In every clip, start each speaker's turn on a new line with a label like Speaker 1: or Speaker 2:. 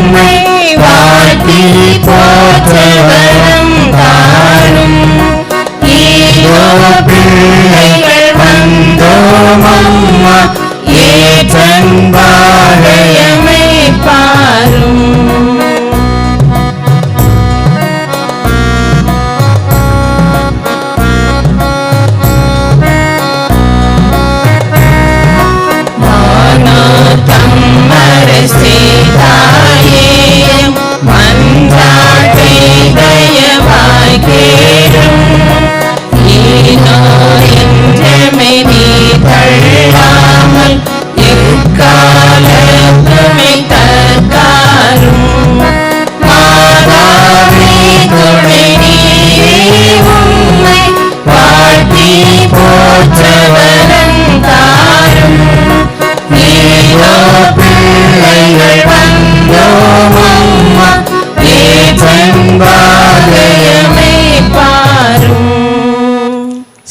Speaker 1: உம்மை வாழ்த்தி போற்ற வரம் தாரும். இதோ பிள்ளைகள் வந்தோம் அம்மா, ஏற்றன்பாக எம்மை பாரும்.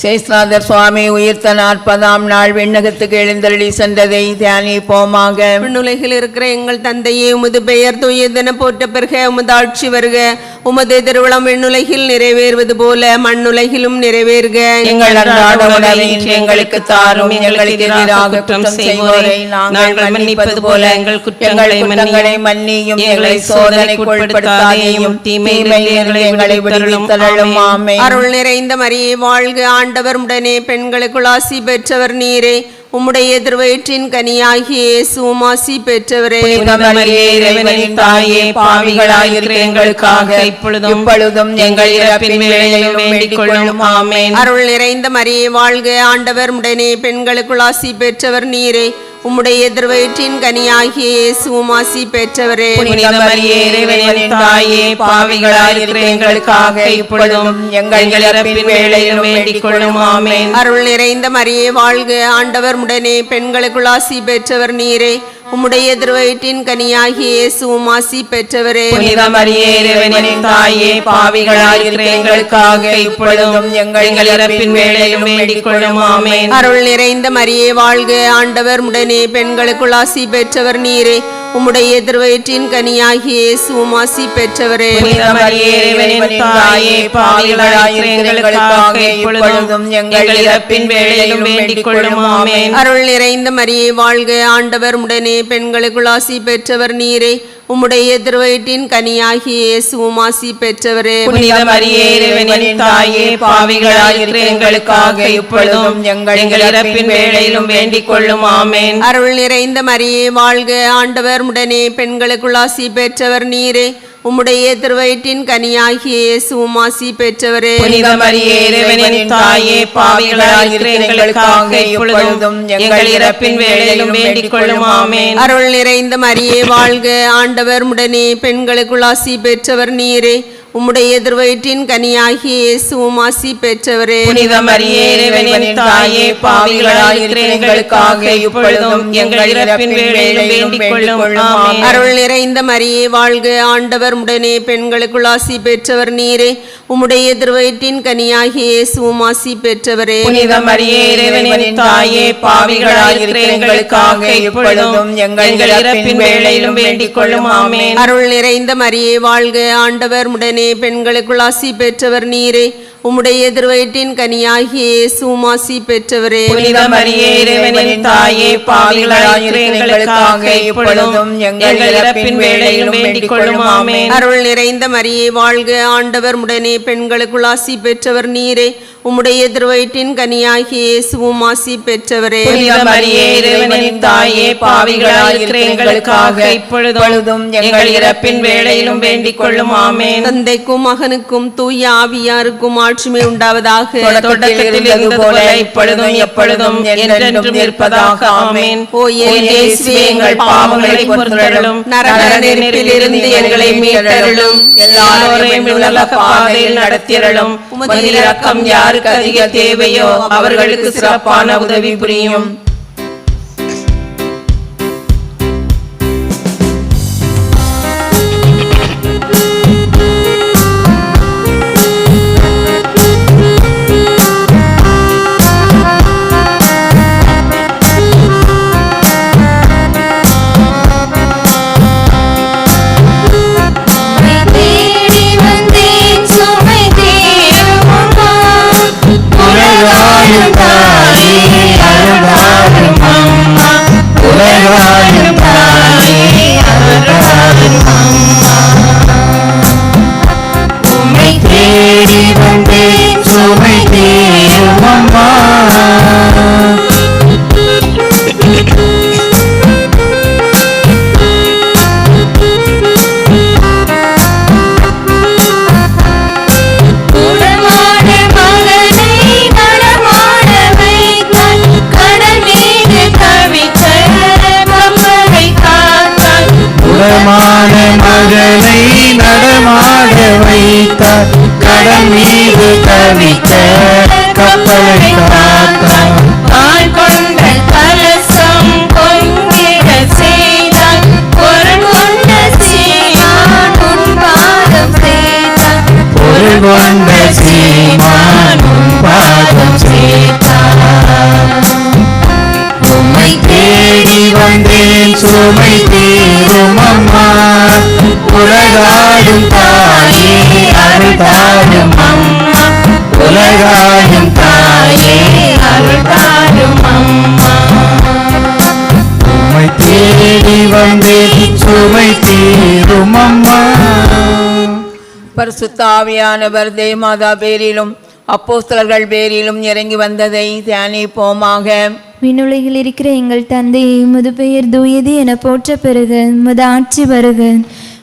Speaker 1: சேஸ்நாதர் சுவாமி உயிர்த்த 40ஆம் நாள் விண்ணகத்துக்கு எழுந்தருளி சென்றதை தியானிப்போமாக.
Speaker 2: விண்ணுலகில் இருக்கிற எங்கள் தந்தையே, உமது பெயர் தூயதென போற்ற பெறுக. உமது ஆட்சி வருக. உமது திருவுளம் விண்ணுலகில் நிறைவேறுவது போல மண்ணுலகிலும் நிறைவேறுக.
Speaker 1: எங்கள் அன்றாட உணவை இன்று எங்களுக்கு தாரும். எங்களுக்கு எதிராக குற்றம் செய்வோரை நாங்கள் மன்னிப்பது போல எங்கள் குற்றங்களை மன்னியும். எங்களை சோதனைக்கு உட்படுத்தாதேயும், தீமையிலிருந்து எங்களை விடுவித்தருளும். ஆமென்.
Speaker 2: அருள் நிறைந்த மரியே வாழ்க. ஆண்டவர் உடனே பெண்களுக்குள் ஆசி பெற்றவர் நீரே. உம்முடைய திருவயிற்றின் கனியாகிய இயேசுவும் ஆசி பெற்றவரே.
Speaker 1: இறைவனின் தாயே, பாவிகளாயிருக்கிற எங்களுக்காக இப்பொழுதும் எங்கள் இறப்பின் வேளையிலும் வேண்டிக் கொள்ளும். ஆமென்.
Speaker 2: அருள் நிறைந்த மரியே வாழ்க. ஆண்டவர் உடனே பெண்களுக்குள் ஆசி பெற்றவர் நீரே. உம்முடைய திருவயிற்றின் கனியாகிய இயேசுவும் ஆசி பெற்றவரே.
Speaker 1: இறைவனின் தாயே, பாவிகளாயிருக்கிற எங்களுக்காக இப்பொழுதும் எங்கள் இறப்பின் வேளையிலும் வேண்டிக் கொள்ளும். ஆமென்.
Speaker 2: அருள் நிறைந்த மரியே வாழ்க. ஆண்டவர் உடனே பெண்களுக்குள் ஆசி பெற்றவர் நீரே. உம்முடைய திருவயிற்றின் கனியாகிய இயேசுவும் ஆசி பெற்றவரே.
Speaker 1: இறைவனின் தாயே, பாவிகளாயிருக்கிற எங்களுக்காக இப்பொழுதும் எங்கள் இறப்பின் வேளையிலும் வேண்டிக் கொள்ளும். ஆமென்.
Speaker 2: அருள் நிறைந்த மரியே வாழ்க. ஆண்டவர் உடனே பெண்களுக்குள் ஆசி பெற்றவர் நீரே. உம்முடைய திருவயிற்றின் கனியாகிய இயேசுவும் ஆசி பெற்றவரே.
Speaker 1: இறைவனின் தாயே, பாவிகளாயிருக்கிற எங்களுக்காக இப்பொழுதும் எங்கள் இறப்பின் வேளையிலும் வேண்டிக் கொள்ளும். ஆமென்.
Speaker 2: அருள் நிறைந்த மரியே வாழ்க. ஆண்டவர் உடனே பெண்களுக்குள் ஆசி பெற்றவர் நீரே. உம்முடைய திருவயிற்றின் கனியாகிய இயேசுவும் ஆசி பெற்றவரே.
Speaker 1: இறைவனின் தாயே, பாவிகளாயிருக்கிற எங்களுக்காக இப்பொழுதும் எங்கள் இறப்பின் வேளையிலும் வேண்டிக் கொள்ளும். ஆமென்.
Speaker 2: அருள் நிறைந்த மரியே வாழ்க. ஆண்டவர் உடனே பெண்களுக்குள் ஆசி பெற்றவர் நீரே. உம்முடைய திருவயிற்றின் கனியாகிய இயேசுவும் ஆசி பெற்றவரே.
Speaker 1: இறைவனின் தாயே, பாவிகளாயிருக்கிற எங்களுக்காக இப்பொழுதும் எங்கள் இறப்பின் வேளையிலும் வேண்டிக் கொள்ளும். ஆமென்.
Speaker 2: அருள் நிறைந்த மரியே வாழ்க. ஆண்டவர் உடனே பெண்களுக்குள் ஆசி பெற்றவர் நீரே. உம்முடைய திருவயிற்றின் கனியாகிய இயேசுவும் ஆசி பெற்றவரே.
Speaker 1: இறைவனின் தாயே, பாவிகளாயிருக்கிற எங்களுக்காக இப்பொழுதும் எங்கள் இறப்பின் வேளையிலும் வேண்டிக் கொள்ளும். ஆமென்.
Speaker 2: அருள் நிறைந்த மரியே வாழ்க. ஆண்டவர் உடனே பெண்களுக்குள் ஆசி பெற்றவர் நீரே. உம்முடைய திருவயிற்றின் கனியாகிய இயேசுவும் ஆசி பெற்றவரே.
Speaker 1: இறைவனின் தாயே, பாவிகளாயிருக்கிற எங்களுக்காக இப்பொழுதும் எங்கள் இறப்பின் வேளையிலும் வேண்டிக் கொள்ளும். ஆமென்.
Speaker 2: அருள் நிறைந்த மரியே வாழ்க. ஆண்டவர் உடனே பெண்களுக்குள் ஆசி பெற்றவர் நீரே. உம்முடைய திருவயிற்றின் கனியாகிய இயேசுவும் ஆசி பெற்றவரே.
Speaker 1: இறைவனின் தாயே, பாவிகளாயிருக்கிற எங்களுக்காக இப்பொழுதும் எங்கள் இறப்பின் வேளையிலும் வேண்டிக் கொள்ளும். ஆமென்.
Speaker 2: அருள் நிறைந்த மரியே வாழ்க. ஆண்டவர் உடனே பெண்களுக்குள் ஆசி பெற்றவர் நீரே. உம்முடைய திருவயிற்றின் கனியாகிய இயேசுவும் ஆசி பெற்றவரே.
Speaker 1: இறைவனின் தாயே, பாவிகளாயிருக்கிற எங்களுக்காக இப்பொழுதும் எங்கள் இறப்பின் வேளையிலும் வேண்டிக் கொள்ளும். ஆமென்.
Speaker 2: தந்தைக்கும் மகனுக்கும் தூய ஆவியாருக்கும் ஆட்சிமை உண்டாவதாக.
Speaker 1: தொடக்கத்தில் இருந்தது போல இப்பொழுதும் எப்பொழுதும் என்றென்றும் இருப்பதாக. ஆமென்.
Speaker 2: ஓ இயேசுவே,
Speaker 1: எங்கள் பாவங்களை பொறுத்தருளும். நரக நெருப்பிலிருந்து எங்களை மீட்டருளும். எல்லாரையும் உலக பாதையில் நடத்தியருளும். உமது இரக்கம் யாருக்கு அதிக தேவையோ அவர்களுக்கு சிறப்பான உதவி புரியும்.
Speaker 3: தவிக்க கப்பலை காத்தார்.
Speaker 1: ஆள் கொண்ட கலசம் பொங்கிட செய்தார். பொருள் கொண்ட சீமான் உன் பாதம் சேர்த்தார்.
Speaker 3: பொருள் கொண்ட சீமான் உன் பாதம் சேர்த்தார். உம்மை தேடி வந்தேன் சுமை தீரும் அம்மா. உலகாடும் தாயே அருள் தாரும் அம்மா. உலகாடும் தாயே அருள் தாரும் அம்மா. உம்மை தேடி வந்தேன் சுமை தீரும் அம்மா.
Speaker 4: பரிசுத்த ஆவியானவர் தேவமாதா பேரிலும் அப்போஸ்தலர்கள் பேரிலும் இறங்கி வந்ததை தியானிப்போமாக.
Speaker 5: விண்ணுலகில் இருக்கிற எங்கள் தந்தையே, உமது பெயர் தூயது என போற்ற பெறுக. உமது ஆட்சி வருக.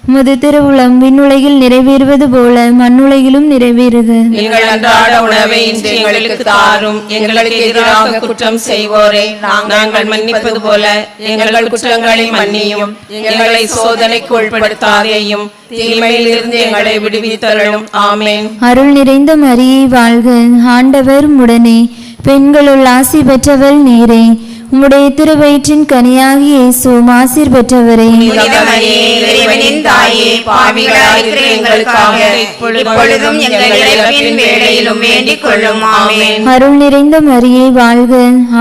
Speaker 5: உமது திருவுளம் விண்ணுலகில் நிறைவேறுவது போல மண்ணுலகிலும் நிறைவேறுக.
Speaker 1: எங்கள் அன்றாட உணவை இன்று எங்களுக்கு தாரும். எங்களுக்கு எதிராக குற்றம் செய்வோரை நாங்கள் மன்னிப்பது போல எங்கள் குற்றங்களை மன்னியும். எங்களை சோதனைக்கு உட்படுத்தாதேயும், தீமையிலிருந்து எங்களை விடுவித்தருளும். ஆமென்.
Speaker 5: அருள் நிறைந்த மரியே வாழ்க. ஆண்டவர் உடனே பெண்களுள் ஆசி பெற்றவள் நீரே. உம்முடைய திருவயிற்றின் கனியாகிய இயேசுவும் ஆசீர் பெற்றவரே.
Speaker 1: புனித மரியே, இறைவனின் தாயே, பாவிகளாயிருக்கிற எங்களுக்காக இப்பொழுதும் எங்கள் இறப்பின் வேளையிலும் வேண்டிக் கொள்ளும். ஆமென்.
Speaker 5: அருள் நிறைந்த மரியே வாழ்க.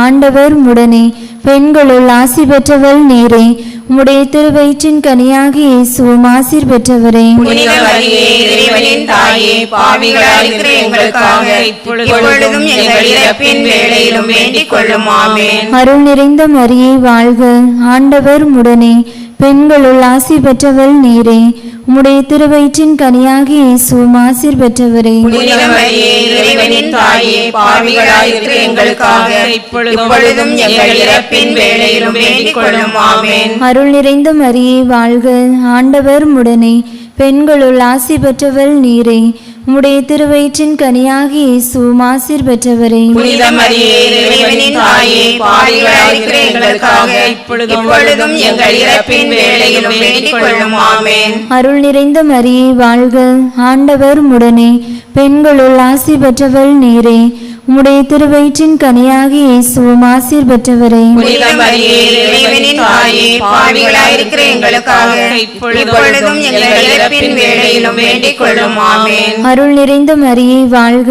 Speaker 5: ஆண்டவர் உடனே பெண்களுள் ஆசி பெற்றவள் நீரே. உம்முடைய திருவயிற்றின் கனியாகிய இயேசுவும் ஆசீர் பெற்றவரே.
Speaker 1: புனித மரியே, இறைவனின் தாயே, பாவிகளாயிருக்கிற எங்களுக்காக இப்பொழுதும் எங்கள் இறப்பின் வேளையிலும் வேண்டிக் கொள்ளும். ஆமென்.
Speaker 5: அருள் நிறைந்த மரியே வாழ்க. ஆண்டவர் உடனே பெண்களுள் ஆசி பெற்றவள் நீரே. உம்முடைய திருவயிற்றின் கனியாகிய இயேசுவும் ஆசீர் பெற்றவரே.
Speaker 1: புனித மரியே, இறைவனின் தாயே, பாவிகளாயிருக்கிற எங்களுக்காக இப்பொழுதும் எங்கள் இறப்பின் வேளையிலும் வேண்டிக் கொள்ளும். ஆமென்.
Speaker 5: அருள் நிறைந்த மரியே வாழ்க. ஆண்டவர் உடனே பெண்களுள் ஆசி பெற்றவள் நீரே. உம்முடைய திருவயிற்றின் கனியாகிய இயேசுவும் ஆசீர் பெற்றவரே.
Speaker 1: புனித மரியே, இறைவனின் தாயே, பாவிகளாயிருக்கிற எங்களுக்காக இப்பொழுதும் எங்கள் இறப்பின் வேளையிலும் வேண்டிக் கொள்ளும். ஆமென்.
Speaker 5: அருள் நிறைந்த மரியே வாழ்க. ஆண்டவர் உடனே பெண்களுள் ஆசி பெற்றவள் நீரே. உம்முடைய திருவயிற்றின் கனியாகிய இயேசுவும் ஆசீர் பெற்றவரே.
Speaker 1: புனித மரியே, இறைவனின் தாயே, பாவிகளாயிருக்கிற எங்களுக்காக இப்பொழுதும் எங்கள் இறப்பின் வேளையிலும் வேண்டிக் கொள்ளும். ஆமென்.
Speaker 5: அருள் நிறைந்த மரியே வாழ்க.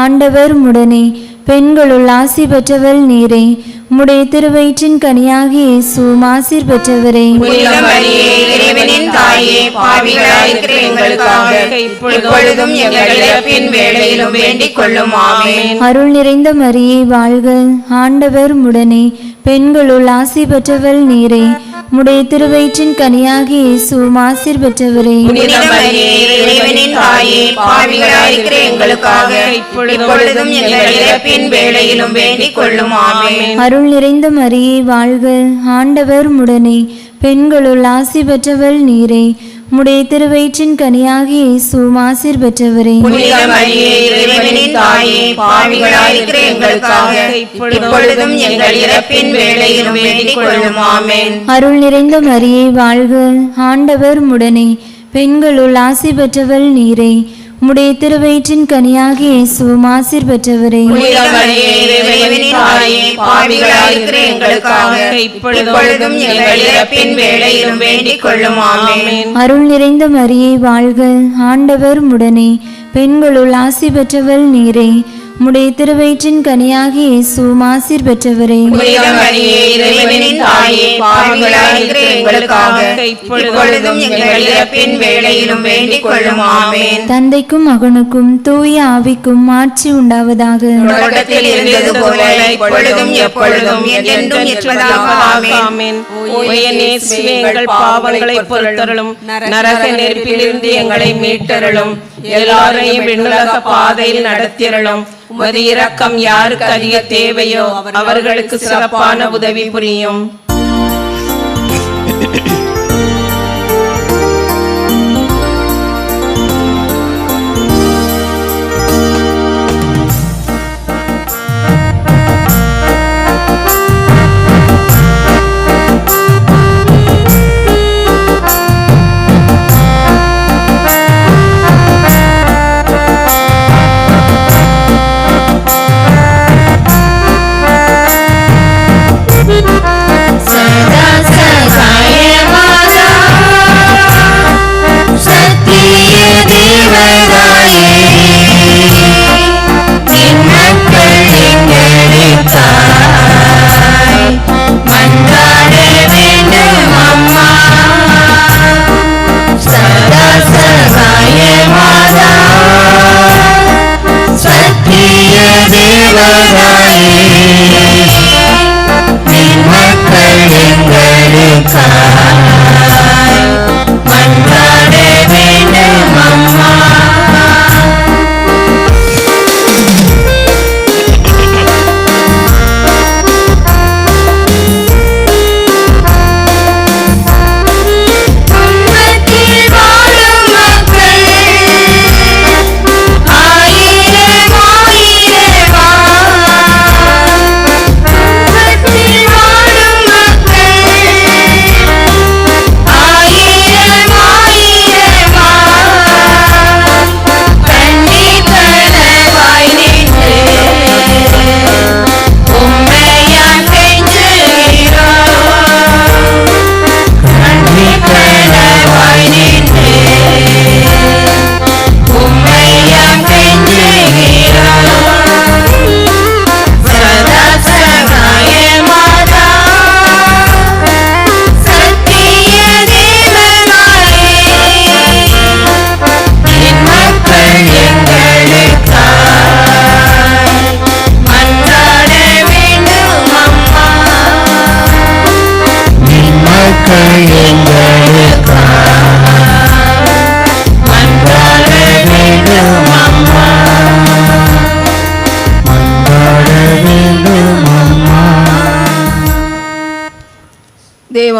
Speaker 5: ஆண்டவர் உடனே பெண்களுள் ஆசி பெற்றவள் நீரே. உம்முடைய திருவயிற்றின் கனியாகிய இயேசுவும் ஆசீர் பெற்றவரே.
Speaker 1: புனித மரியே, இறைவனின் தாயே, பாவிகளாயிருக்கிற எங்களுக்காக இப்பொழுதும் எங்கள் இறப்பின் வேளையிலும் வேண்டிக் கொள்ளும். ஆமென்.
Speaker 5: அருள் நிறைந்த மரியே வாழ்க. ஆண்டவர் உடனே பெண்களுள் ஆசி பெற்றவள் நீரே. உம்முடைய திருவயிற்றின் கனியாகிய இயேசுவும் ஆசீர் பெற்றவரே.
Speaker 1: புனித மரியே, இறைவனின் தாயே, பாவிகளாயிருக்கிற எங்களுக்காக இப்பொழுதும் எங்கள் இறப்பின் வேளையிலும் வேண்டிக் கொள்ளும். ஆமென்.
Speaker 5: அருள் நிறைந்த மரியே வாழ்க. ஆண்டவர் உடனே பெண்களுள் ஆசி பெற்றவள் நீரே. உம்முடைய திருவயிற்றின் கனியாகிய இயேசுவும் ஆசீர் பெற்றவரே.
Speaker 1: புனித மரியே, இறைவனின் தாயே, பாவிகளாயிருக்கிற எங்களுக்காக இப்பொழுதும் எங்கள் இறப்பின் வேளையிலும் வேண்டிக் கொள்ளும். ஆமென்.
Speaker 5: அருள் நிறைந்த மரியே வாழ்க. ஆண்டவர் உடனே பெண்களுள் ஆசி பெற்றவள் நீரே. உம்முடைய திருவயிற்றின் கனியாகிய இயேசுவும் ஆசீர் பெற்றவரே.
Speaker 1: புனித மரியே, இறைவனின் தாயே, பாவிகளாயிருக்கிற எங்களுக்காக இப்பொழுதும் எங்கள் இறப்பின் வேளையிலும் வேண்டிக் கொள்ளும். ஆமென்.
Speaker 5: அருள் நிறைந்த மரியே வாழ்க. ஆண்டவர் உடனே பெண்களுள் ஆசி பெற்றவள் நீரே. உம்முடைய திருவயிற்றின் கனியாகிய இயேசுவும் ஆசீர் பெற்றவரே.
Speaker 1: புனித மரியே, இறைவனின் தாயே, பாவிகளாயிருக்கிற எங்களுக்காக இப்பொழுதும் எங்கள் இறப்பின் வேளையிலும் வேண்டிக் கொள்ளும். ஆமென்.
Speaker 5: தந்தைக்கும் மகனுக்கும் தூய ஆவிக்கும் ஆட்சி உண்டாவதாக.
Speaker 1: தொடக்கத்தில் இருந்தது போல இப்பொழுதும் எப்பொழுதும் என்றென்றும் இருப்பதாக. ஆமென். ஓ என் இயேசுவே, எங்கள் பாவங்களை பொறுத்தருளும். நரக நெருப்பிலிருந்து எங்களை மீட்டருளும். எல்லாரையும் விண்ணுலக பாதையில் நடத்தியருளும். உமது இரக்கம் யாருக்கு அதிக தேவையோ அவர்களுக்கு சிறப்பான உதவி புரியும்.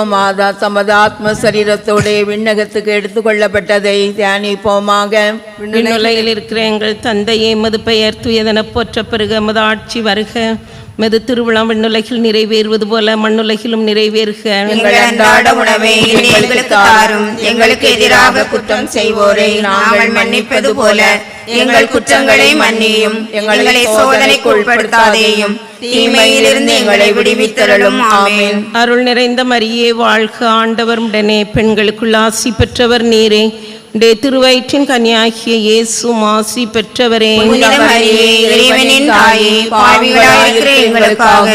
Speaker 4: தேவமாதா தமது ஆத்ம சரீரத்தோடு விண்ணகத்துக்கு எடுத்துக்கொள்ளப்பட்டதை தியானிப்போமாக.
Speaker 1: விண்ணுலகில் இருக்கிற எங்கள் தந்தையே, மது பெயர் தூயதென போற்ற பெருக, மது ஆட்சி வருக, மெது திருவிழா விண்ணுலகில் நிறைவேறுவது போல மண்ணுலகிலும் நிறைவேறுக.
Speaker 6: எங்கள் அன்றாட உணவை இன்று எங்களுக்கு தாரும். எங்களுக்கு எதிராக குற்றம் செய்வோரை நாங்கள் மன்னிப்பது போல எங்கள் குற்றங்களை மன்னியும். எங்களை சோதனைக்கு உட்படுத்தாதேயும், தீமையிலிருந்து எங்களை விடுவித்தருளும். ஆமென்.
Speaker 1: அருள் நிறைந்த மரியே வாழ்க, ஆண்டவர் உடனே, பெண்களுக்குள் ஆசி பெற்றவர் நீரே. உடைய திருவயிற்றின் கன்னியாகிய இயேசுவும் ஆசி பெற்றவரே.
Speaker 6: புனித மரியே, இறைவனின் தாயே, பாவிகளாயிருக்கிற எங்களுக்காக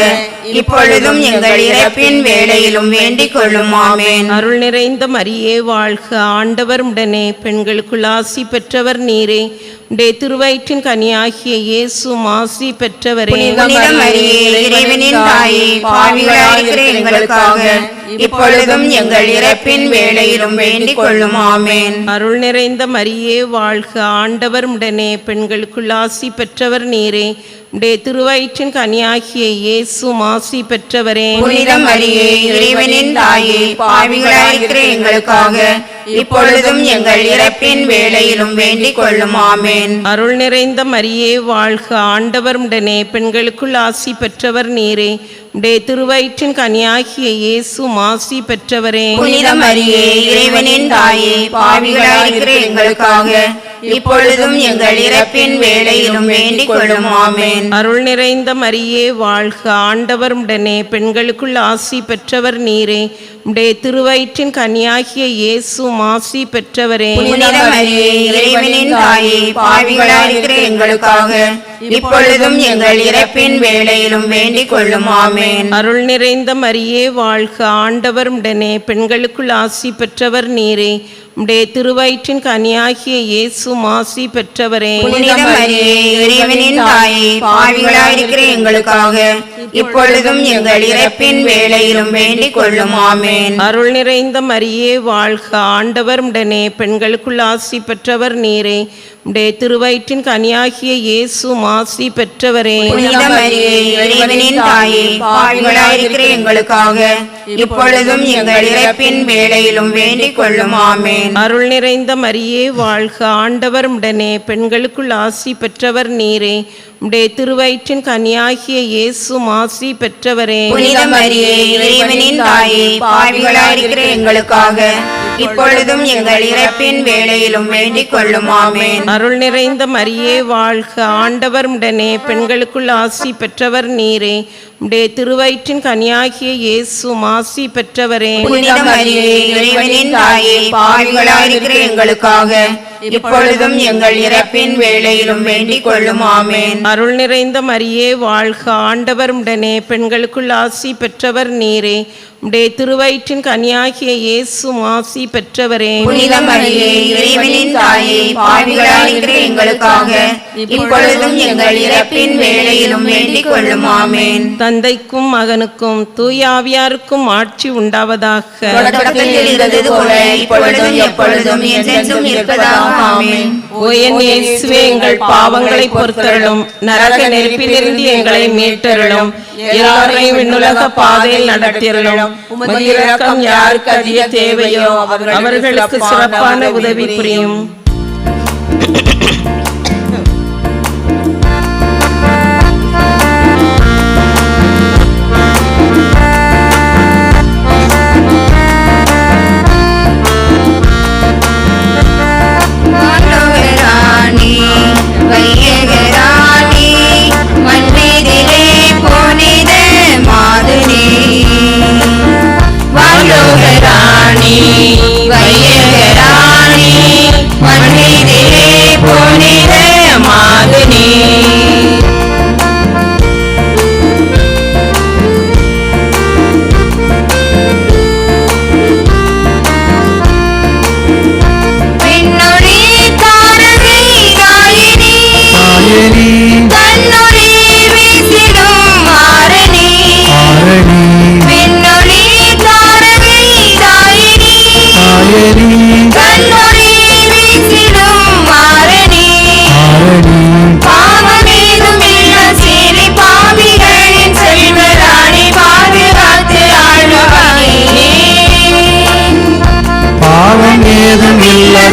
Speaker 6: இப்பொழுதும் எங்கள் இறப்பின் வேளையிலும் வேண்டிக் கொள்ளும். ஆமென்.
Speaker 1: அருள் நிறைந்த மரியே வாழ்க, ஆண்டவர் உடனே, பெண்களுக்குள் ஆசி பெற்றவர் நீரே. உடைய திருவயிற்றின் கனியாகிய இயேசுவும் ஆசி பெற்றவரே.
Speaker 6: புனித மரியே, இறைவனின் தாயே, பாவிகளாயிருக்கிற எங்களுக்காக இப்பொழுதும் எங்கள் இறப்பின் வேளையிலும் வேண்டிக் கொள்ளும். ஆமென்.
Speaker 1: அருள் நிறைந்த மரியே வாழ்க, ஆண்டவர் உடனே, பெண்களுக்குள் ஆசி பெற்றவர் நீரே. உடைய திருவயிற்றின் கனியாகிய இயேசுவும் ஆசி பெற்றவரே.
Speaker 6: புனித மரியே, இறைவனின் தாயே, பாவிகளாயிருக்கிற எங்களுக்காக இப்பொழுதும் எங்கள் இறப்பின் வேளையிலும் வேண்டிக் கொள்ளும். ஆமென்.
Speaker 1: அருள் நிறைந்த மரியே வாழ்க, ஆண்டவர் உடனே, பெண்களுக்குள் ஆசி பெற்றவர் நீரே. உடைய திருவயிற்றின் கனியாகிய இயேசுவும் ஆசி பெற்றவரே.
Speaker 6: புனித மரியே, இறைவனின் தாயே, பாவிகளாயிருக்கிற எங்களுக்காக இப்பொழுதும் எங்கள் இறப்பின் வேளையிலும் வேண்டிக் கொள்ளும். ஆமென்.
Speaker 1: அருள் நிறைந்த மரியே வாழ்க, ஆண்டவர் உடனே, பெண்களுக்குள் ஆசி பெற்றவர் நீரே. உடைய திருவயிற்றின் கனியாகிய இயேசுவும் ஆசி பெற்றவரே.
Speaker 6: புனித மரியே, இறைவனின் தாயே, பாவிகளாயிருக்கிற எங்களுக்காக இப்பொழுதும் எங்கள் இறப்பின் வேளையிலும் வேண்டிக் கொள்ளும். ஆமென்.
Speaker 1: அருள் நிறைந்த மரியே வாழ்க, ஆண்டவர் உடனே, பெண்களுக்குள் ஆசி பெற்றவர் நீரே. உடைய திருவயிற்றின் கனியாகிய இயேசுவும் ஆசி பெற்றவரே.
Speaker 6: புனித மரியே, இறைவனின் தாயே, பாவிகளாயிருக்கிற எங்களுக்காக இப்பொழுதும் எங்கள் இறப்பின் வேளையிலும் வேண்டிக் கொள்ளும். ஆமென்.
Speaker 1: அருள் நிறைந்த மரியே வாழ்க, ஆண்டவர் உடனே, பெண்களுக்குள் ஆசி பெற்றவர் நீரே. உடைய திருவயிற்றின் கனியாகிய இயேசுவும் ஆசி பெற்றவரே.
Speaker 6: புனித மரியே, இறைவனின் தாயே, பாவிகளாயிருக்கிற எங்களுக்காக இப்பொழுதும் எங்கள் இறப்பின் வேளையிலும் வேண்டிக் கொள்ளும். ஆமென்.
Speaker 1: அருள் நிறைந்த மரியே வாழ்க, ஆண்டவர் உடனே, பெண்களுக்குள் ஆசி பெற்றவர் நீரே. உடைய திருவயிற்றின் கனியாகிய இயேசுவும் ஆசி பெற்றவரே.
Speaker 6: புனித மரியே, இறைவனின் தாயே, பாவிகளாயிருக்கிற எங்களுக்காக இப்பொழுதும் எங்கள் இறப்பின் வேளையிலும் வேண்டிக் கொள்ளும். ஆமென்.
Speaker 1: அருள் நிறைந்த மரியே வாழ்க, ஆண்டவர் உடனே, பெண்களுக்குள் ஆசி பெற்றவர் நீரே. உடைய திருவயிற்றின் கனியாகிய இயேசுவும் ஆசி பெற்றவரே.
Speaker 6: புனித மரியே, இறைவனின் தாயே, பாவிகளாயிருக்கிற எங்களுக்காக இப்பொழுதும் எங்கள் இறப்பின் வேளையிலும் வேண்டிக் கொள்ளும். ஆமென்.
Speaker 1: அருள் நிறைந்த மரியே வாழ்க, ஆண்டவர் உடனே, பெண்களுக்குள் ஆசி பெற்றவர் நீரே. உடைய திருவயிற்றின் கனியாகிய இயேசுவும் ஆசி பெற்றவரே.
Speaker 6: புனித மரியே, இறைவனின் தாயே, பாவிகளாயிருக்கிற எங்களுக்காக இப்பொழுதும் எங்கள் இறப்பின் வேளையிலும் வேண்டிக் கொள்ளும். ஆமென்.
Speaker 1: தந்தைக்கும் மகனுக்கும் தூய ஆவியாருக்கும் ஆட்சி உண்டாவதாக.
Speaker 6: தொடக்கத்தில் இருந்தது போல இப்பொழுதும் எப்பொழுதும் என்றென்றும் இருப்பதாக. ஆமென்.
Speaker 1: ஓ என் இயேசுவே, எங்கள் பாவங்களை பொறுத்தருளும், நரக நெருப்பிலிருந்து எங்களை மீட்டருளும், எல்லாரையும் விண்ணுலக பாதையில் நடத்தியருளும். உமது இரக்கம் யாருக்கு அதிக தேவையோ அவர்களுக்கு சிறப்பான உதவி புரியும்.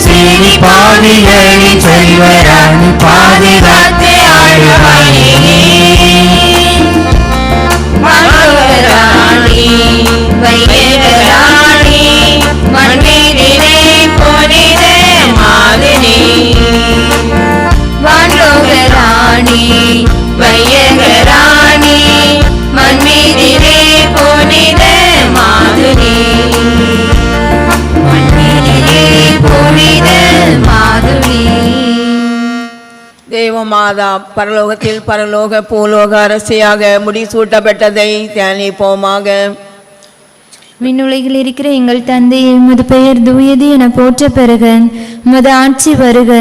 Speaker 3: சீனி பாவிகளின் செல்வராணி பாதுகாத்து ஆளுவாயே.
Speaker 6: வானோகராணி வையகராணி மண்மீதிலே புனித மாதினி. வானோகராணி வையகராணி மண்மீதிலே புனித மாதினி. மண்மீதிலே புனித மாதுளி.
Speaker 4: தேவமாதா பரலோகத்தில் பரலோக பூலோக அரசியாக முடிசூட்டப்பட்டதை தியானிப்போமாக.
Speaker 5: விண்ணுலகில் இருக்கிற எங்கள் தந்தையே, உமது பெயர் தூயது என போற்ற பெறுக. உமது ஆட்சி வருக.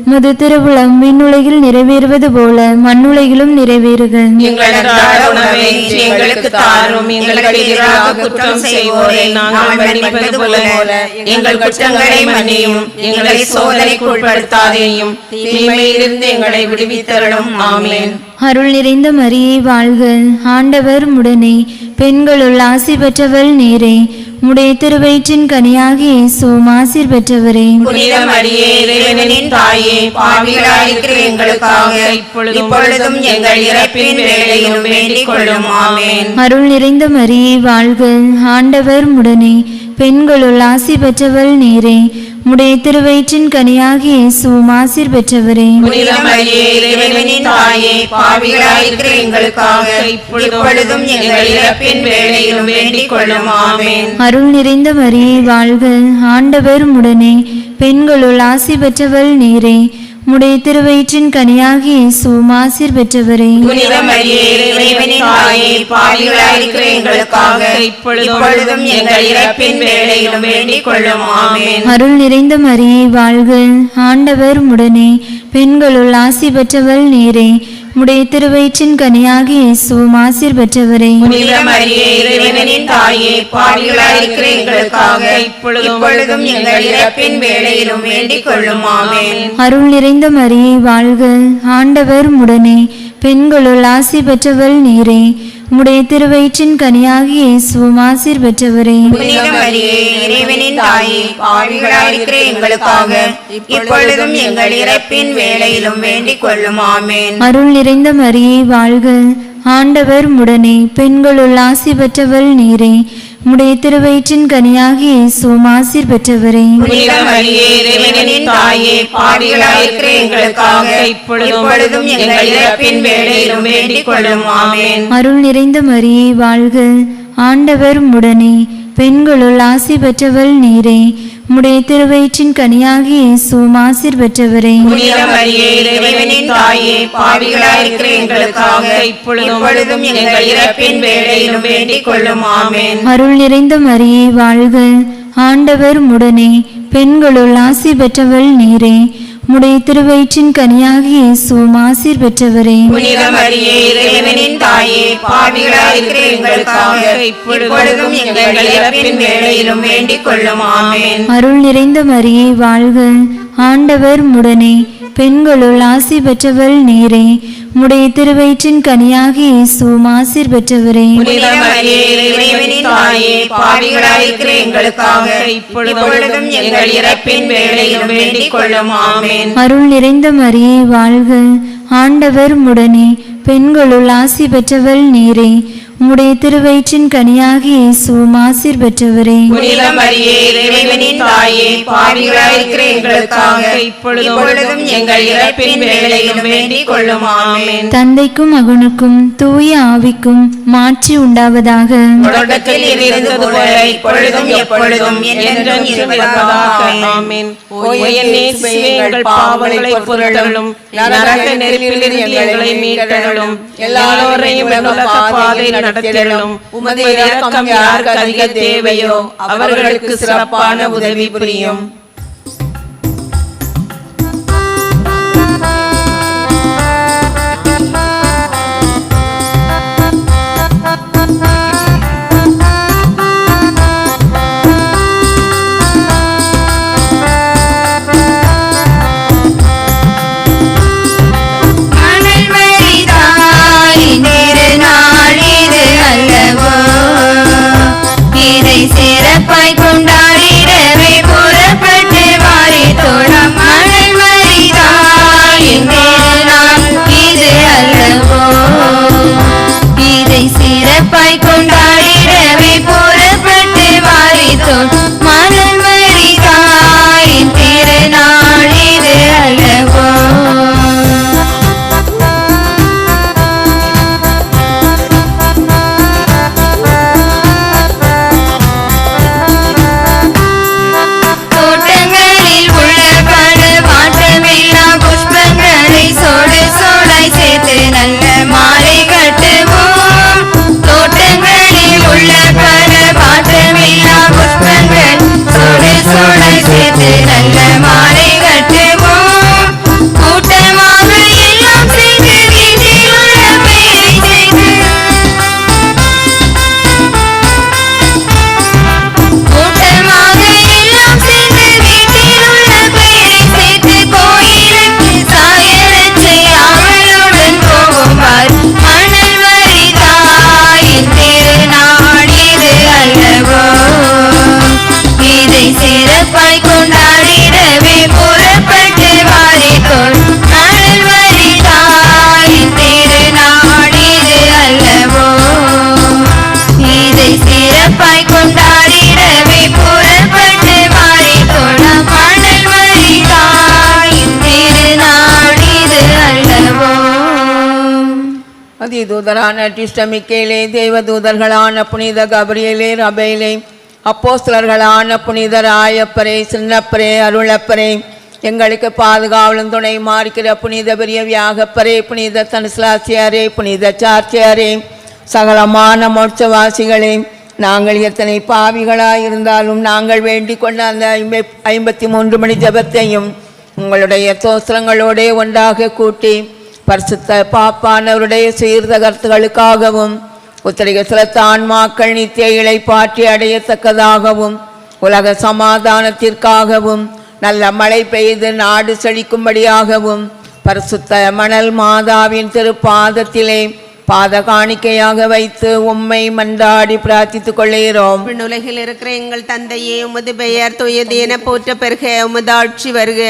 Speaker 5: உமது திருவுளம் விண்ணுலகில் நிறைவேறுவது போல மண்ணுலகிலும் நிறைவேறுக.
Speaker 1: எங்கள் அன்றாட உணவை இன்று எங்களுக்கு தாரும். எங்களுக்கு எதிராக குற்றம் செய்வோரை நாங்கள் மன்னிப்பது போல எங்கள் குற்றங்களை மன்னியும். எங்களை சோதனைக்கு உட்படுத்தாதேயும், தீமையிலிருந்து எங்களை விடுவித்தருளும். ஆமென்.
Speaker 5: அருள் நிறைந்த மரியே வாழ்க. ஆண்டவர் உடனே பெண்களுள் ஆசி பெற்றவள் நீரே. உடைய திருவயிற்றின் கனியாகி இயேசுவும் ஆசீர் பெற்றவரே.
Speaker 1: புனித மரியே, இறைவனின் தாயே, பாவிகளாயிருக்கிற எங்களுக்காக இப்பொழுதும் எங்கள் இறப்பின் வேளையிலும் வேண்டிக் கொள்ளும். ஆமென்.
Speaker 5: அருள் நிறைந்த மரியே வாழ்க. ஆண்டவர் உடனே பெண்களுள் ஆசி பெற்றவள் நீரே. உடைய திருவயிற்றின் கனியாகி இயேசுவும் ஆசீர் பெற்றவரே.
Speaker 1: புனித மரியே, இறைவனின் தாயே, பாவிகளாயிருக்கிற எங்களுக்காக இப்பொழுதும் எங்கள் இறப்பின் வேளையிலும் வேண்டிக் கொள்ளும். ஆமென்.
Speaker 5: அருள் நிறைந்த மரியே வாழ்க. ஆண்டவர் உடனே பெண்களுள் ஆசி பெற்றவள் நீரே. உடைய திருவயிற்றின் கனியாகி இயேசுவும் ஆசீர் பெற்றவரே.
Speaker 1: புனித மரியே, இறைவனின் தாயே, பாவிகளாயிருக்கிற எங்களுக்காக இப்பொழுதும் எங்கள் இறப்பின் வேளையிலும் வேண்டிக் கொள்ளும். ஆமென்.
Speaker 5: அருள் நிறைந்த மரியே வாழ்க. ஆண்டவர் உடனே பெண்களுள் ஆசி பெற்றவள் நீரே. உடைய திருவயிற்றின் கனியாகி இயேசுவும் ஆசீர் பெற்றவரே.
Speaker 1: புனித மரியே, இறைவனின் தாயே, பாவிகளாயிருக்கிற எங்களுக்காக இப்பொழுதும் எங்கள் இறப்பின் வேளையிலும் வேண்டிக் கொள்ளும். ஆமென்.
Speaker 5: அருள் நிறைந்த மரியே வாழ்க. ஆண்டவர் உடனே பெண்களுள் ஆசி பெற்றவள் நீரே. உடைய திருவயிற்றின் கனியாகி இயேசுவும் ஆசீர் பெற்றவரே.
Speaker 6: புனித மரியே, இறைவனின் தாயே, பாவிகளாயிருக்கிற எங்களுக்காக இப்பொழுதும் எங்கள் இறப்பின் வேளையிலும் வேண்டிக் கொள்ளும். ஆமென்.
Speaker 5: அருள் நிறைந்த மரியே வாழ்க. ஆண்டவர் உடனே பெண்களுள் ஆசி பெற்றவள் நீரே. உடைய திருவயிற்றின் கனியாகி இயேசுவும் ஆசீர் பெற்றவரே.
Speaker 1: புனித மரியே, இறைவனின் தாயே, பாவிகளாயிருக்கிற எங்களுக்காக இப்பொழுதும் எங்கள் இறப்பின் வேளையிலும் வேண்டிக் கொள்ளும். ஆமென்.
Speaker 5: அருள் நிறைந்த மரியே வாழ்க. ஆண்டவர் உடனே பெண்களுள் ஆசி பெற்றவள் நீரே. உடைய திருவயிற்றின் கனியாகி இயேசுவும் ஆசீர் பெற்றவரே.
Speaker 1: புனித மரியே, இறைவனின் தாயே, பாவிகளாயிருக்கிற எங்களுக்காக இப்பொழுதும் எங்கள் இறப்பின் வேளையிலும் வேண்டிக் கொள்ளும். ஆமென்.
Speaker 5: அருள் நிறைந்த மரியே வாழ்க. ஆண்டவர் உடனே பெண்களுள் ஆசி பெற்றவள் நீரே. உடைய திருவயிற்றின் கனியாகி இயேசுவும் ஆசீர் பெற்றவரே.
Speaker 1: புனித மரியே, இறைவனின் தாயே, பாவிகளாயிருக்கிற எங்களுக்காக இப்பொழுதும் எங்கள் இறப்பின் வேளையிலும் வேண்டிக் கொள்ளும். ஆமென்.
Speaker 5: அருள் நிறைந்த மரியே வாழ்க. ஆண்டவர் உடனே பெண்களுள் ஆசி பெற்றவள் நீரே. உடைய திருவயிற்றின் கனியாகி இயேசுவும் ஆசீர் பெற்றவரே.
Speaker 1: புனித மரியே, இறைவனின் தாயே, பாவிகளாயிருக்கிற எங்களுக்காக இப்பொழுதும் எங்கள் இறப்பின் வேளையிலும் வேண்டிக் கொள்ளும். ஆமென்.
Speaker 5: அருள் நிறைந்த மரியே வாழ்க. ஆண்டவர் உடனே பெண்களுள் ஆசி பெற்றவள் நீரே. உடைய திருவயிற்றின் கனியாகி இயேசுவும் ஆசீர் பெற்றவரே.
Speaker 1: புனித மரியே, இறைவனின் தாயே, பாவிகளாயிருக்கிற எங்களுக்காக இப்பொழுதும் எங்கள் இறப்பின் வேளையிலும் வேண்டிக் கொள்ளும். ஆமென்.
Speaker 5: தந்தைக்கும் மகனுக்கும் தூய ஆவிக்கும் மாட்சி உண்டாவதாக.
Speaker 1: தொடக்கத்தில் இருந்தது போல இப்பொழுதும் எப்பொழுதும் என்றென்றும் இருப்பதாக. ஆமென். ஓ என் இயேசுவே, எங்கள் பாவங்களை பொறுத்தருளும். நரக நெருப்பிலிருந்து எங்களை மீட்டருளும். எல்லாரோரையும் உலக பாதையில் நடத்தியருளும். உமது இரக்கம் யாருக்கு அதிக தேவையோ அவர்களுக்கு சிறப்பான உதவி புரியும்.
Speaker 6: சிறப்பாய் கொண்டாடிடவே புறப்பட்ட சேர்த்து நல்ல மாலை கட்டுவோம். கூட்டமாக எல்லாம் சேர்ந்து வீட்டில் உள்ள பெயரை சேர்த்து கூட்டமாக எல்லாம் சேர்ந்து வீட்டில் உள்ள பெயரை சேர்த்து கோயிலுக்கு சாயலச்சை அவளுடன் போகுமார் மணல் வரிதாயின் திருநாள் இது அல்லவோ. இதை சிறப்பாய் கொண்டாடிடவே புறப்பட்டு வாரிக்கொள். மணல் வரிதாயின் திருநாள் இது அல்லவோ. இதை சிறப்பாய் கொண்டாடிடவே புறப்பட்டு வாரிக்கொள். மணல் வரிதாயின் திருநாள் இது அல்லவோ.
Speaker 4: அதிதூதரான டிஸ்டமிக்கேலே, தேவதூதர்களான புனித கபிரியேலே, ரபேலே, அப்போஸ்தலர்களான புனித ராயப்பரே, சின்னப்பரே, அருளப்பரே, எங்களுக்கு பாதுகாவலும் துணை மாறிக்கிற புனித பெரிய வியாகப்பரே, புனித தனுசலாசியாரே, புனித சார்ச்சியாரே, சகலமான மோட்சவாசிகளே, நாங்கள் எத்தனை பாவிகளாயிருந்தாலும் நாங்கள் வேண்டிக் கொண்ட அந்த 53 மணி ஜபத்தையும் உங்களுடைய தோஸ்திரங்களோடே ஒன்றாக கூட்டி பரிசுத்த பாப்பானவருடைய சீர்தகர்த்துகளுக்காகவும் உத்தரிக சிலத்த ஆன்மாக்கள் நித்திய இளைப்பாற்றி அடையத்தக்கதாகவும் உலக சமாதானத்திற்காகவும் நல்ல மழை பெய்து நாடு செழிக்கும்படியாகவும் பரிசுத்த மணல் மாதாவின் திருப்பாதத்திலே பாத காணிக்கையாக வைத்து உம்மை மன்றாடி பிரார்த்தித்துக் கொள்கிறோம்.
Speaker 2: விண்ணுலகில் இருக்கிற எங்கள் தந்தையே, உமது பெயர் தூயது என போற்ற பெருக. உமது ஆட்சி வருக.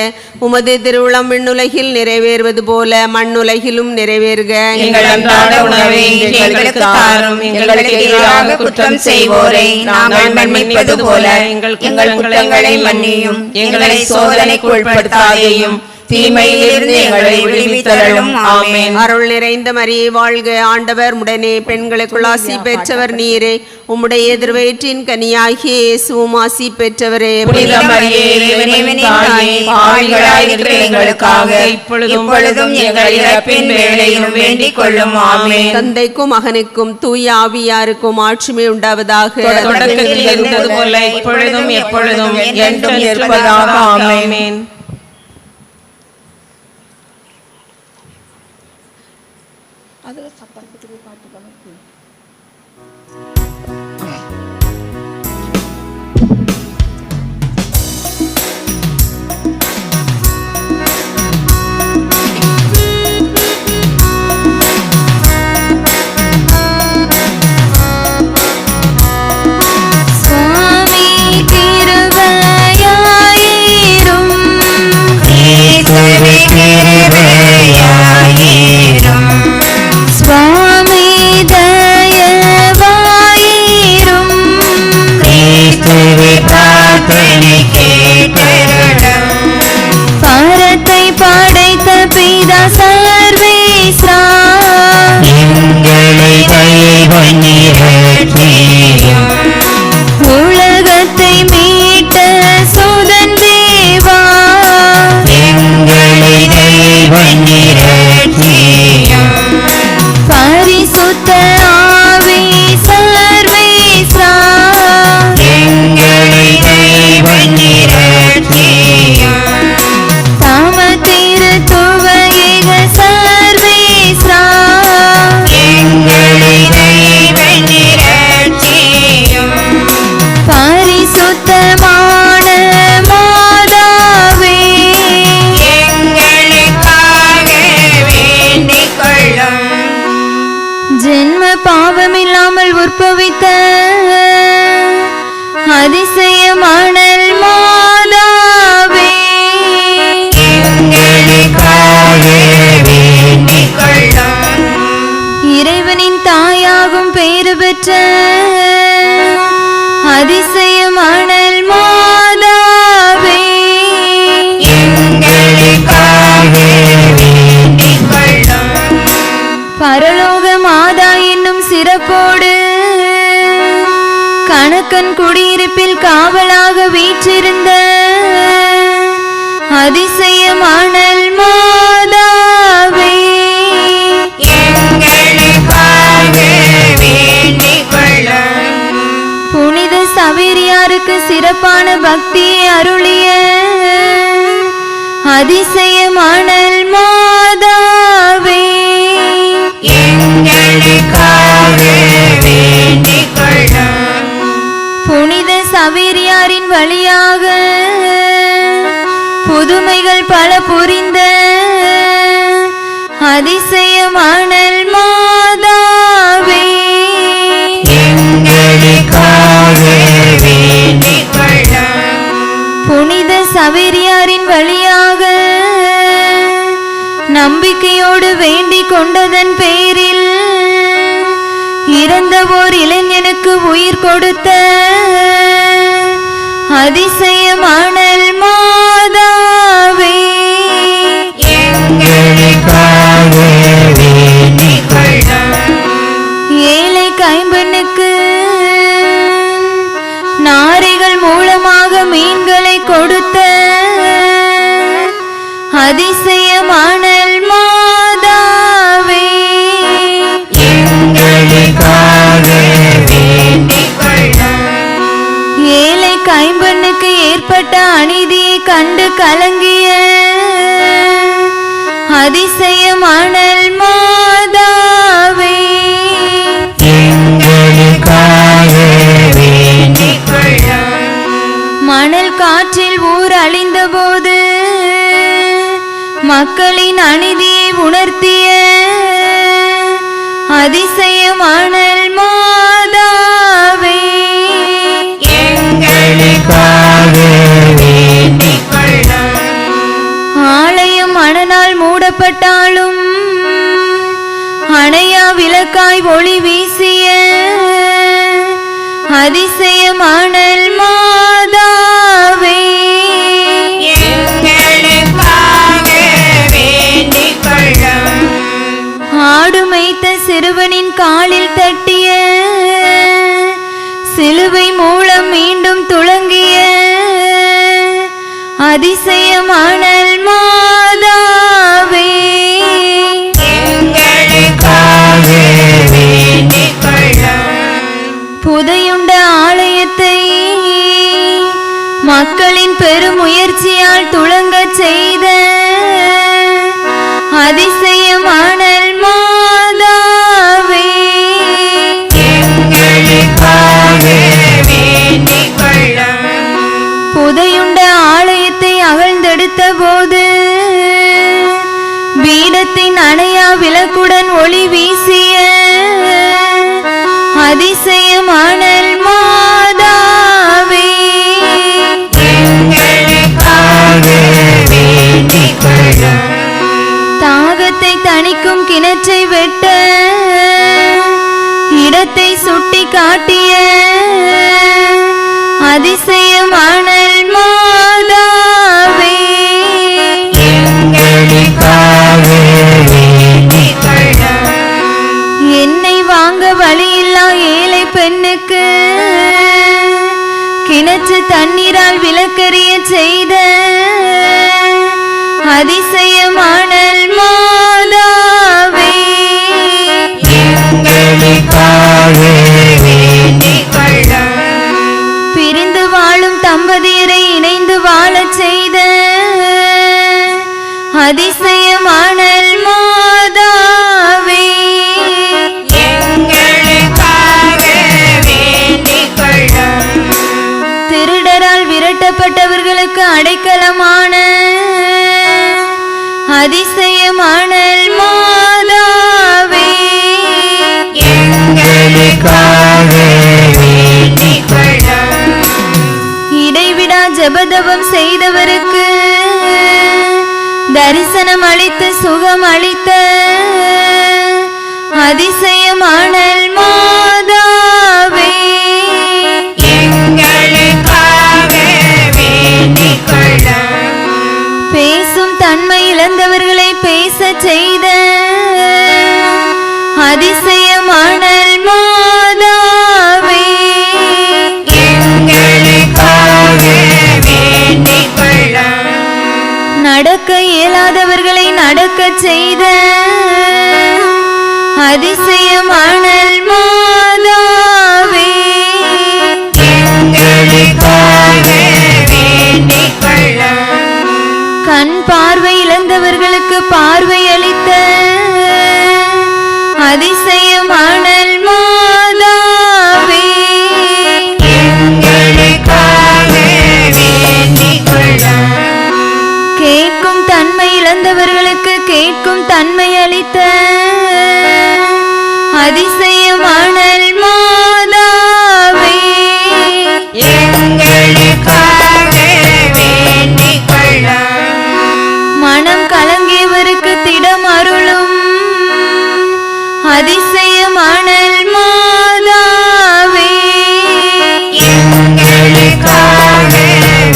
Speaker 2: உமது திருவுளம் விண்ணுலகில் நிறைவேறுவது போல மண்ணுலகிலும் நிறைவேறுக.
Speaker 6: எங்கள் அன்றாட உணவை இன்று எங்களுக்கு தாரும். எங்களுக்கு எதிராக குற்றம் செய்வோரை நாங்கள் மன்னிப்பது போல எங்கள் குற்றங்களை மன்னியும். எங்களை சோதனைக்கு உட்படுத்தாதேயும், தீமையிலிருந்து எங்களை விடுவித்தருளும். ஆமென்.
Speaker 2: அருள் நிறைந்த மரியே வாழ்க. ஆண்டவர் உடனே பெண்களுக்குள் ஆசி பெற்றவர் நீரே. உம்முடைய எதிர்வயிற்றின் கனியாகிய இயேசுவும் ஆசி பெற்றவரே.
Speaker 6: புனித மரியே, இறைவனின் தாயே, பாவிகளாயிருக்கிற எங்களுக்காக இப்பொழுதும் எங்கள் இறப்பின் வேளையிலும் வேண்டிக் கொள்ளும். ஆமென்.
Speaker 2: தந்தைக்கும் மகனுக்கும் தூய ஆவியாருக்கும் ஆட்சிமை உண்டாவதாக.
Speaker 1: தொடக்கத்தில் இருந்தது போல இப்பொழுதும் எப்பொழுதும் என்றும் இருப்பதாக. ஆமென்.
Speaker 5: சுவாமி திருவையாயிரும்,
Speaker 3: கிறிஸ்துவே கிருபையாயிரும்.
Speaker 5: சுவாமி தயவாயிரும்,
Speaker 3: கிறிஸ்துவே பிரார்த்தனை கேட்டருளும்.
Speaker 5: பரத்தை படைத்த பிதா சர்வேஸ்வரா,
Speaker 3: எங்களை தெய்வம் இரட்சியும்.
Speaker 5: உலகத்தை மீட்ட சுதன் தேவா,
Speaker 3: எங்களை தெய்வம் இரட்சியும்.
Speaker 5: பரிசுத்த ஆவி சர்வேஸ்வரா,
Speaker 3: எங்களை தெய்வம் இரட்சியும்.
Speaker 5: தாம திரு துவையக சர்வேஸ்வரா,
Speaker 3: எங்களை தெய்வம் இரட்சியும்.
Speaker 5: பரிசுத்தமான மாதாவே,
Speaker 6: எங்களுக்காக வேண்டிக் கொள்ளும்.
Speaker 5: ஜென்ம பாவமில்லாமல் உற்பவித்த அதிசயமான மாதாவே,
Speaker 3: எங்களுக்காக வேண்டிக்
Speaker 6: கொள்ளும்.
Speaker 5: இறைவனின் தாயாகும் பேறு பெற்ற அதிசயமான மாதாவே,
Speaker 3: எங்களுக்காக வேண்டிக்
Speaker 6: கொள்ளும்.
Speaker 5: பரலோக மாதா என்னும் சிறப்போடு கணக்கன் குடியிருப்பில் காவலாக வீற்றிருந்த அதிசயமான மாதாவே,
Speaker 6: எங்களுக்காக வேண்டிக் கொள்ளும்.
Speaker 5: புனித சவேரியாருக்கு சிறப்பான பக்தியை அருளிய அதிசயமானல் மாதாவே
Speaker 3: எங்களுக்காக வேண்டிக் கொள்ளும்.
Speaker 5: புனித சவேரியாரின் வழியாக புதுமைகள் பல புரிந்த அதிசயமானல் மாதாவே
Speaker 3: எங்களுக்காக வேண்டிக் கொள்ளும்.
Speaker 5: புனித சவேரியாரின் வழியாக நம்பிக்கையோடு வேண்டிக் கொண்டதன் பேரில் இறந்த ஓர் இளைஞனுக்கு உயிர் கொடுத்த அதிசயமானல் மாதாவே
Speaker 3: எங்களுக்காக வேண்டிக் கொள்ளும்.
Speaker 5: ஏழை கைம்பெண்ணுக்கு நாரைகள் மூலமாக மீன்களை கொடுத்த அதிசயமானல் மாதாவே
Speaker 3: எங்களுக்காக வேண்டிக் கொள்ளும்.
Speaker 5: ஏழை கைம்பெண்ணுக்கு ஏற்பட்ட அநீதியை கண்டு கலங்கிய அதிசயமானல் மாதாவே
Speaker 3: எங்களுக்காக வேண்டிக் கொள்ளும்.
Speaker 5: மணல் காற்றில் ஊர் அழிந்த போது மக்களின் அநீதியை உணர்த்திய அதிசயமானல் மாதாவே
Speaker 3: எங்களுக்காக வேண்டிக் கொள்ளும்.
Speaker 5: ஆலயம் மணனால் மூடப்பட்டாலும் அணையா விளக்காய் ஒளி வீசிய அதிசயமானல் மாதாவே
Speaker 3: எங்களுக்காக வேண்டிக் கொள்ளும்.
Speaker 5: ஆடு மேய்த்த சிறுவனின் காலில் தட்டிய சிலுவை மூலம் மீண்டும் துளங்கிய அதிசயமானல் மாதாவே
Speaker 3: எங்களுக்காக வேண்டிக் கொள்ளும்.
Speaker 5: புதையுண்ட ஆலயத்தை மக்களின் பெருமுயற்சியால் துளங்கச் செய்த அதிசயமானல் மாதாவே
Speaker 3: எங்களுக்காக வேண்டிக் கொள்ளும்.
Speaker 5: புதையுண்ட ஆலயத்தை அகழ்ந்தெடுத்த போது பீடத்தின் அணையா விளக்குடன் ஒளி வீசிய அதிசயமானல் மாதாவே
Speaker 3: எங்களுக்காக வேண்டிக் கொள்ளும்.
Speaker 5: தாகத்தை தணிக்கும் கிணற்றை வெட்ட இடத்தை சுட்டி காட்டிய அதிசயமானல் மாதாவே
Speaker 3: எங்களுக்காக வேண்டிக் கொள்ளும்.
Speaker 5: எண்ணெய் வாங்க வழியில்லா ஏழை பெண்ணுக்கு கிணற்று தண்ணீரால் விளக்கறிய செய்த அதிசயமானல் மாதாவே
Speaker 3: எங்களுக்காக வேண்டிக் கொள்ளும்.
Speaker 5: பிரிந்து வாழும் தம்பதியரை இணைந்து வாழச் செய்த அதிசயமானல் மாதாவே
Speaker 3: எங்களுக்காக வேண்டிக் கொள்ளும்.
Speaker 5: திருடரால் விரட்டப்பட்டவர்களுக்கு அடைக்கலமான அதிசயமானல் மாதாவே
Speaker 3: எங்களுக்காக வேண்டிக் கொள்ளும்.
Speaker 5: இடைவிடா ஜெபதபம் செய்தவருக்கு தரிசனம் அளித்து சுகம் அளித்த அதிசயமானல் மாதாவே
Speaker 3: எங்களுக்காக வேண்டிக் கொள்ளும்.
Speaker 5: பேசும் தன்மை இழந்தவர்களை பேச செய்த அதிசயமானல் மாதாவே
Speaker 3: எங்களுக்காக வேண்டிக் கொள்ளும்.
Speaker 5: நடக்க இயலாதவர்களை நடக்க செய்த அதிசயமானல் மாதாவே
Speaker 3: எங்களுக்காக வேண்டிக் கொள்ளும்.
Speaker 5: கண் பார்வை இழந்தவர்களுக்கு பார்வை அளித்த அதிசயமான மாதாவே,
Speaker 3: எங்களுக்காக வேண்டிக் கொள்ளும்.
Speaker 5: கேட்கும் தன்மை இழந்தவர்களுக்கு கேட்கும் தன்மை அளித்த அதிசயமான மாதாவே,
Speaker 3: எங்களுக்காக வேண்டிக் கொள்ளும்.
Speaker 5: மனம் கலங்கியவருக்கு திடம் அருளும் அதிசயமான மாதாவே,
Speaker 3: எங்களுக்காக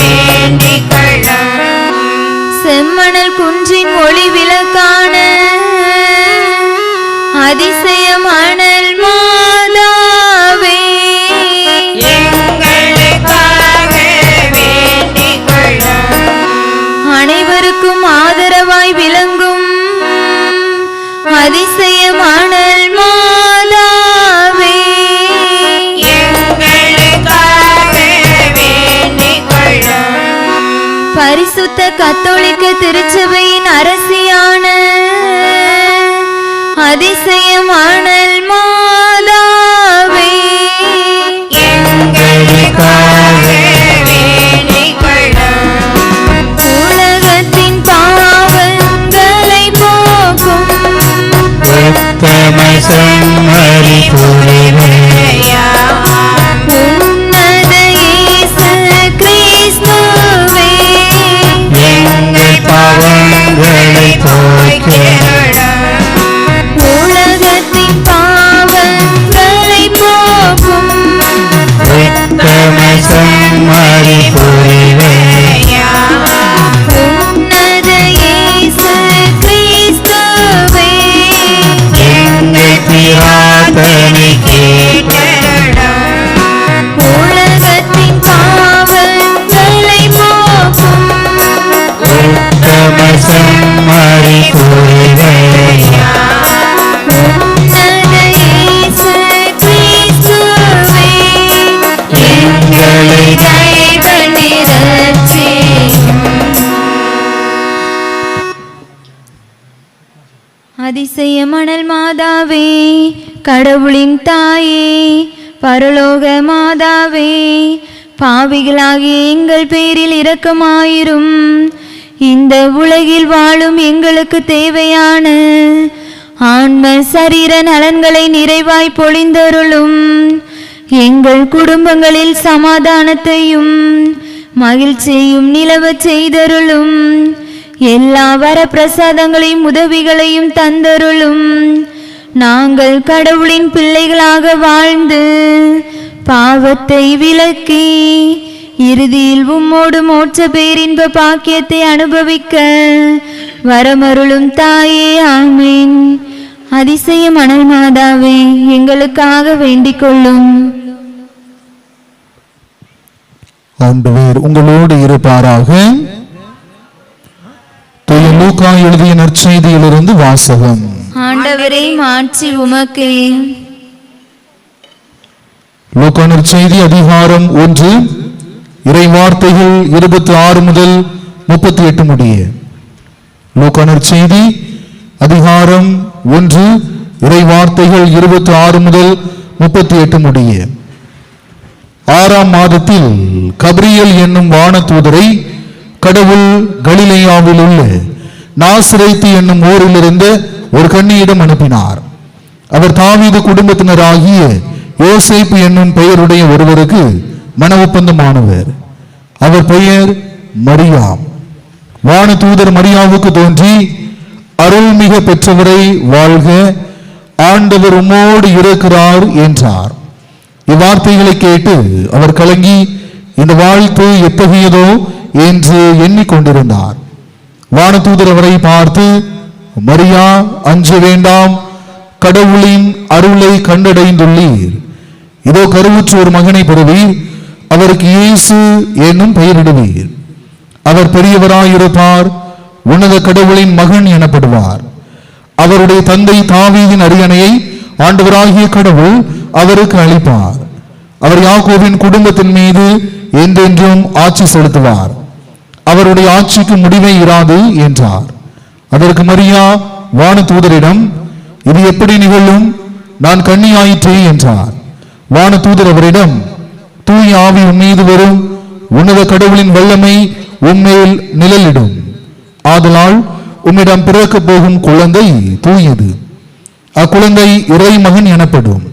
Speaker 3: வேண்டிக் கொள்ளும்.
Speaker 5: செம்மணல் குன்றின் ஒளி விளக்கான அதிசயமான மாதாவே,
Speaker 3: எங்களுக்காக வேண்டிக் கொள்ளும்.
Speaker 5: அனைவருக்கும் ஆதரவாய் விளங்கும் அதிசயமான மாதாவே,
Speaker 3: எங்களுக்காக வேண்டிக் கொள்ளும்.
Speaker 5: பரிசுத்த கத்தோலிக்க திருச்சபையின் அரசியான அதிசயமான மாதாவே,
Speaker 3: எங்களுக்காக வேண்டிக் கொள்ளும்.
Speaker 5: உலகத்தின் பாவங்களை போக்கும்
Speaker 7: உத்தம செம்மறி
Speaker 3: புரிவையாம்.
Speaker 5: உன்னத இயேசு கிறிஸ்துவே,
Speaker 3: எங்கள் பாவங்களை போக்கியருளும்.
Speaker 5: உலகத்தின் பாவங்களை போக்கும்
Speaker 3: உத்தம செம்மறி புரிவையாம்.
Speaker 5: உன்னத இயேசு கிறிஸ்துவே,
Speaker 3: எங்கள் பிரார்த்தனை கேட்டருளும்.
Speaker 5: உலகத்தின் பாவங்களை போக்கும்
Speaker 3: உத்தம செம்மறி புரிவையாம்.
Speaker 5: உன்னத இயேசு கிறிஸ்துவே,
Speaker 3: எங்களை
Speaker 5: தயவு நிரட்சியும். அதிசய மணல் மாதாவே, கடவுளின் தாயே, பரலோக மாதாவே, பாவிகளாகிய எங்கள் பேரில் இரக்கமாயிரும். இந்த உலகில் வாழும் எங்களுக்கு தேவையான ஆன்ம சரீர நலன்களை நிறைவாய் பொழிந்தருளும். எங்கள் குடும்பங்களில் சமாதானத்தையும் மகிழ்ச்சியையும் நிலவச் செய்தருளும். எல்லா வரப்பிரசாதங்களையும் உதவிகளையும் தந்தருளும். நாங்கள் கடவுளின் பிள்ளைகளாக வாழ்ந்து பாவத்தை விலக்கி இறுதியில் உம்மோடு மோட்ச பேரின்ப பாக்கியத்தை அனுபவிக்க வரமருளும் தாயே, ஆமீன். அதிசய மணல் மாதாவே, எங்களுக்காக வேண்டிக் கொள்ளும்.
Speaker 7: ஆண்டவர் உங்களோடு இருப்பாராக. தூய லூக்கா எழுதிய நற்செய்தியிலிருந்து வாசகம்.
Speaker 5: ஆண்டவரே, மாட்சி உமக்கே.
Speaker 7: லூக்கா நற்செய்தி அதிகாரம் 1 இறை வார்த்தைகள் 26 முதல் 38 முடிய. லூக்கா நற்செய்தி அதிகாரம் 1 இறை வார்த்தைகள் 26 முதல் 38 முடிய. 6ஆம் மாதத்தில் கபிரியேல் என்னும் வானதூதரை கடவுள் கலிலேயாவில் உள்ள நாசரேத்து என்னும் ஊரிலிருந்து ஒரு கன்னியிடம் அனுப்பினார். அவர் தாவீது குடும்பத்தினராகிய யோசேப்பு என்னும் பெயருடைய ஒருவருக்கு மன ஒப்பந்தமானவர். அவர் பெயர் மரியாம். வானதூதர் மரியாவுக்கு தோன்றி, அருள்மிக பெற்றவரை வாழ்க, ஆண்டவர் உம்மோடு இருக்கிறார் என்றார். இவ்வார்த்தைகளை கேட்டு அவர் கலங்கி இந்த வாழ்த்து எத்தகையதோ என்று எண்ணிக்கொண்டிருந்தார். வானதூதர் அவரை பார்த்து, மரியா, அஞ்ச வேண்டாம், கடவுளின் அருளை கண்டடைந்துள்ளீர். இதோ கருவுற்று ஒரு மகனை பெறுவீர், அவருக்கு இயேசு என்னும் பெயரிடுவீர். அவர் பெரியவராயிருப்பார், உன்னத கடவுளின் மகன் எனப்படுவார். அவருடைய தந்தை தாவீதின் அரியணையை ஆண்டவராகிய கடவுள் அவருக்கு அளிப்பார். அவர் யாக்கோபின் குடும்பத்தின் மீது என்றென்றும் ஆட்சி செலுத்துவார். அவருடைய ஆட்சிக்கு முடிவே இராது என்றார். அதற்கு மரியா வானதூதரிடம், இது எப்படி நிகழும்? நான் கன்னியாயிற்றே என்றார். வானதூதர் அவரிடம், தூய ஆவி உம்மீது வரும், உன்னத கடவுளின் வல்லமை உம்மேல் நிழலிடும். ஆதலால் உம்மிடம் பிறக்க போகும் குழந்தை தூயது. அக்குழந்தை இறைமகன் எனப்படும்.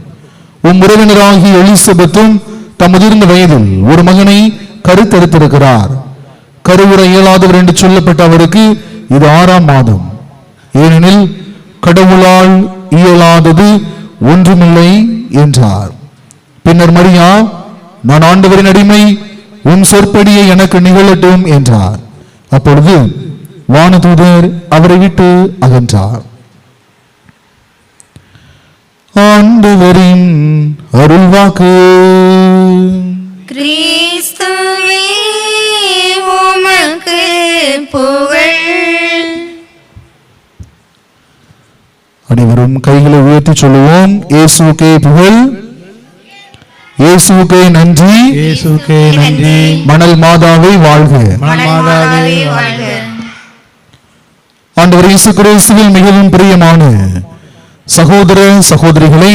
Speaker 7: உம் உறவினராகிய எலிசபெத்தும் தம் முதிர்ந்த வயதில் ஒரு மகனை கருத்தெடுத்திருக்கிறார். கருவுற இயலாதவர் என்று சொல்லப்பட்ட அவருக்கு இது 6ஆம் மாதம். ஏனெனில் கடவுளால் இயலாதது ஒன்றுமில்லை என்றார். பின்னர் மரியா, நான் ஆண்டவரின் அடிமை, உன் சொற்படியை எனக்கு நிகழட்டும் என்றார். அப்பொழுது வானதூதர் அவரை விட்டு அகன்றார். ஆண்டவரின் அருள்வாக்கு.
Speaker 6: கிறிஸ்துவே உமக்கு புகழ்.
Speaker 7: அனைவரும் கைகளை உயர்த்தி சொல்லுவோம். இயேசுவுக்கே புகழ், இயேசுவுக்கே நன்றி,
Speaker 3: இயேசுக்கே நன்றி.
Speaker 7: மணல் மாதாவை வாழ்க.
Speaker 3: மணமாதாவே
Speaker 6: வாழ்க.
Speaker 7: ஆண்டவர் இயேசு கிறிஸ்துவில் மிகவும் பிரியமான சகோதர சகோதரிகளே,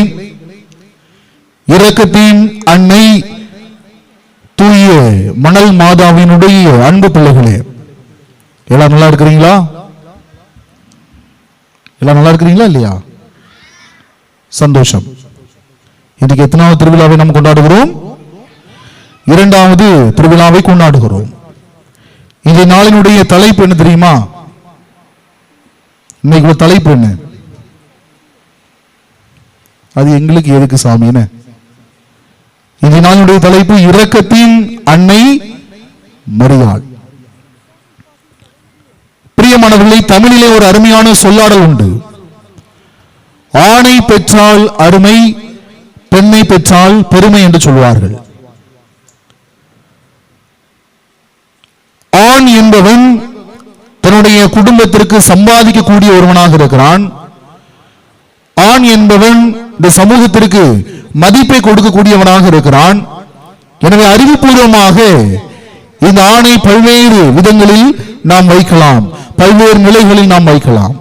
Speaker 7: இரக்கத்தின் அன்னை தூய மணல் மாதாவினுடைய அன்பு பிள்ளைகளே, எல்லாம் நல்லா இருக்கிறீங்களா? எல்லாம் நல்லா இருக்கிறீங்களா இல்லையா? சந்தோஷம். இன்றைக்கு எத்தனாவது திருவிழாவை நாம் கொண்டாடுகிறோம்? 2வது திருவிழாவை கொண்டாடுகிறோம். இந்த நாளினுடைய தலைப்பு என்ன தெரியுமா? இன்னைக்கு தலைப்பு என்ன? அது எங்களுக்கு எதுக்கு சாமின்னு? இந்த நாளுடைய தலைப்பு இரக்கத்தின் அன்னை மரியாள். பிரியமானவர்களே, தமிழிலே ஒரு அருமையான சொல்லாடல் உண்டு. ஆணை பெற்றால் அருமை, பெண்ணை பெற்றால் பெருமை என்று சொல்வார்கள். ஆண் என்பவன் தன்னுடைய குடும்பத்திற்கு சம்பாதிக்கக்கூடிய ஒருவனாக இருக்கிறான். ஆண் என்பவன் இந்த சமூகத்திற்கு மதிப்பை கொடுக்கக்கூடியவனாக இருக்கிறான். எனவே அறிவுபூர்வமாக இந்த ஆணை பல்வேறு விதங்களில் நாம் வைக்கலாம், பல்வேறு நிலைகளில் நாம் வைக்கலாம்.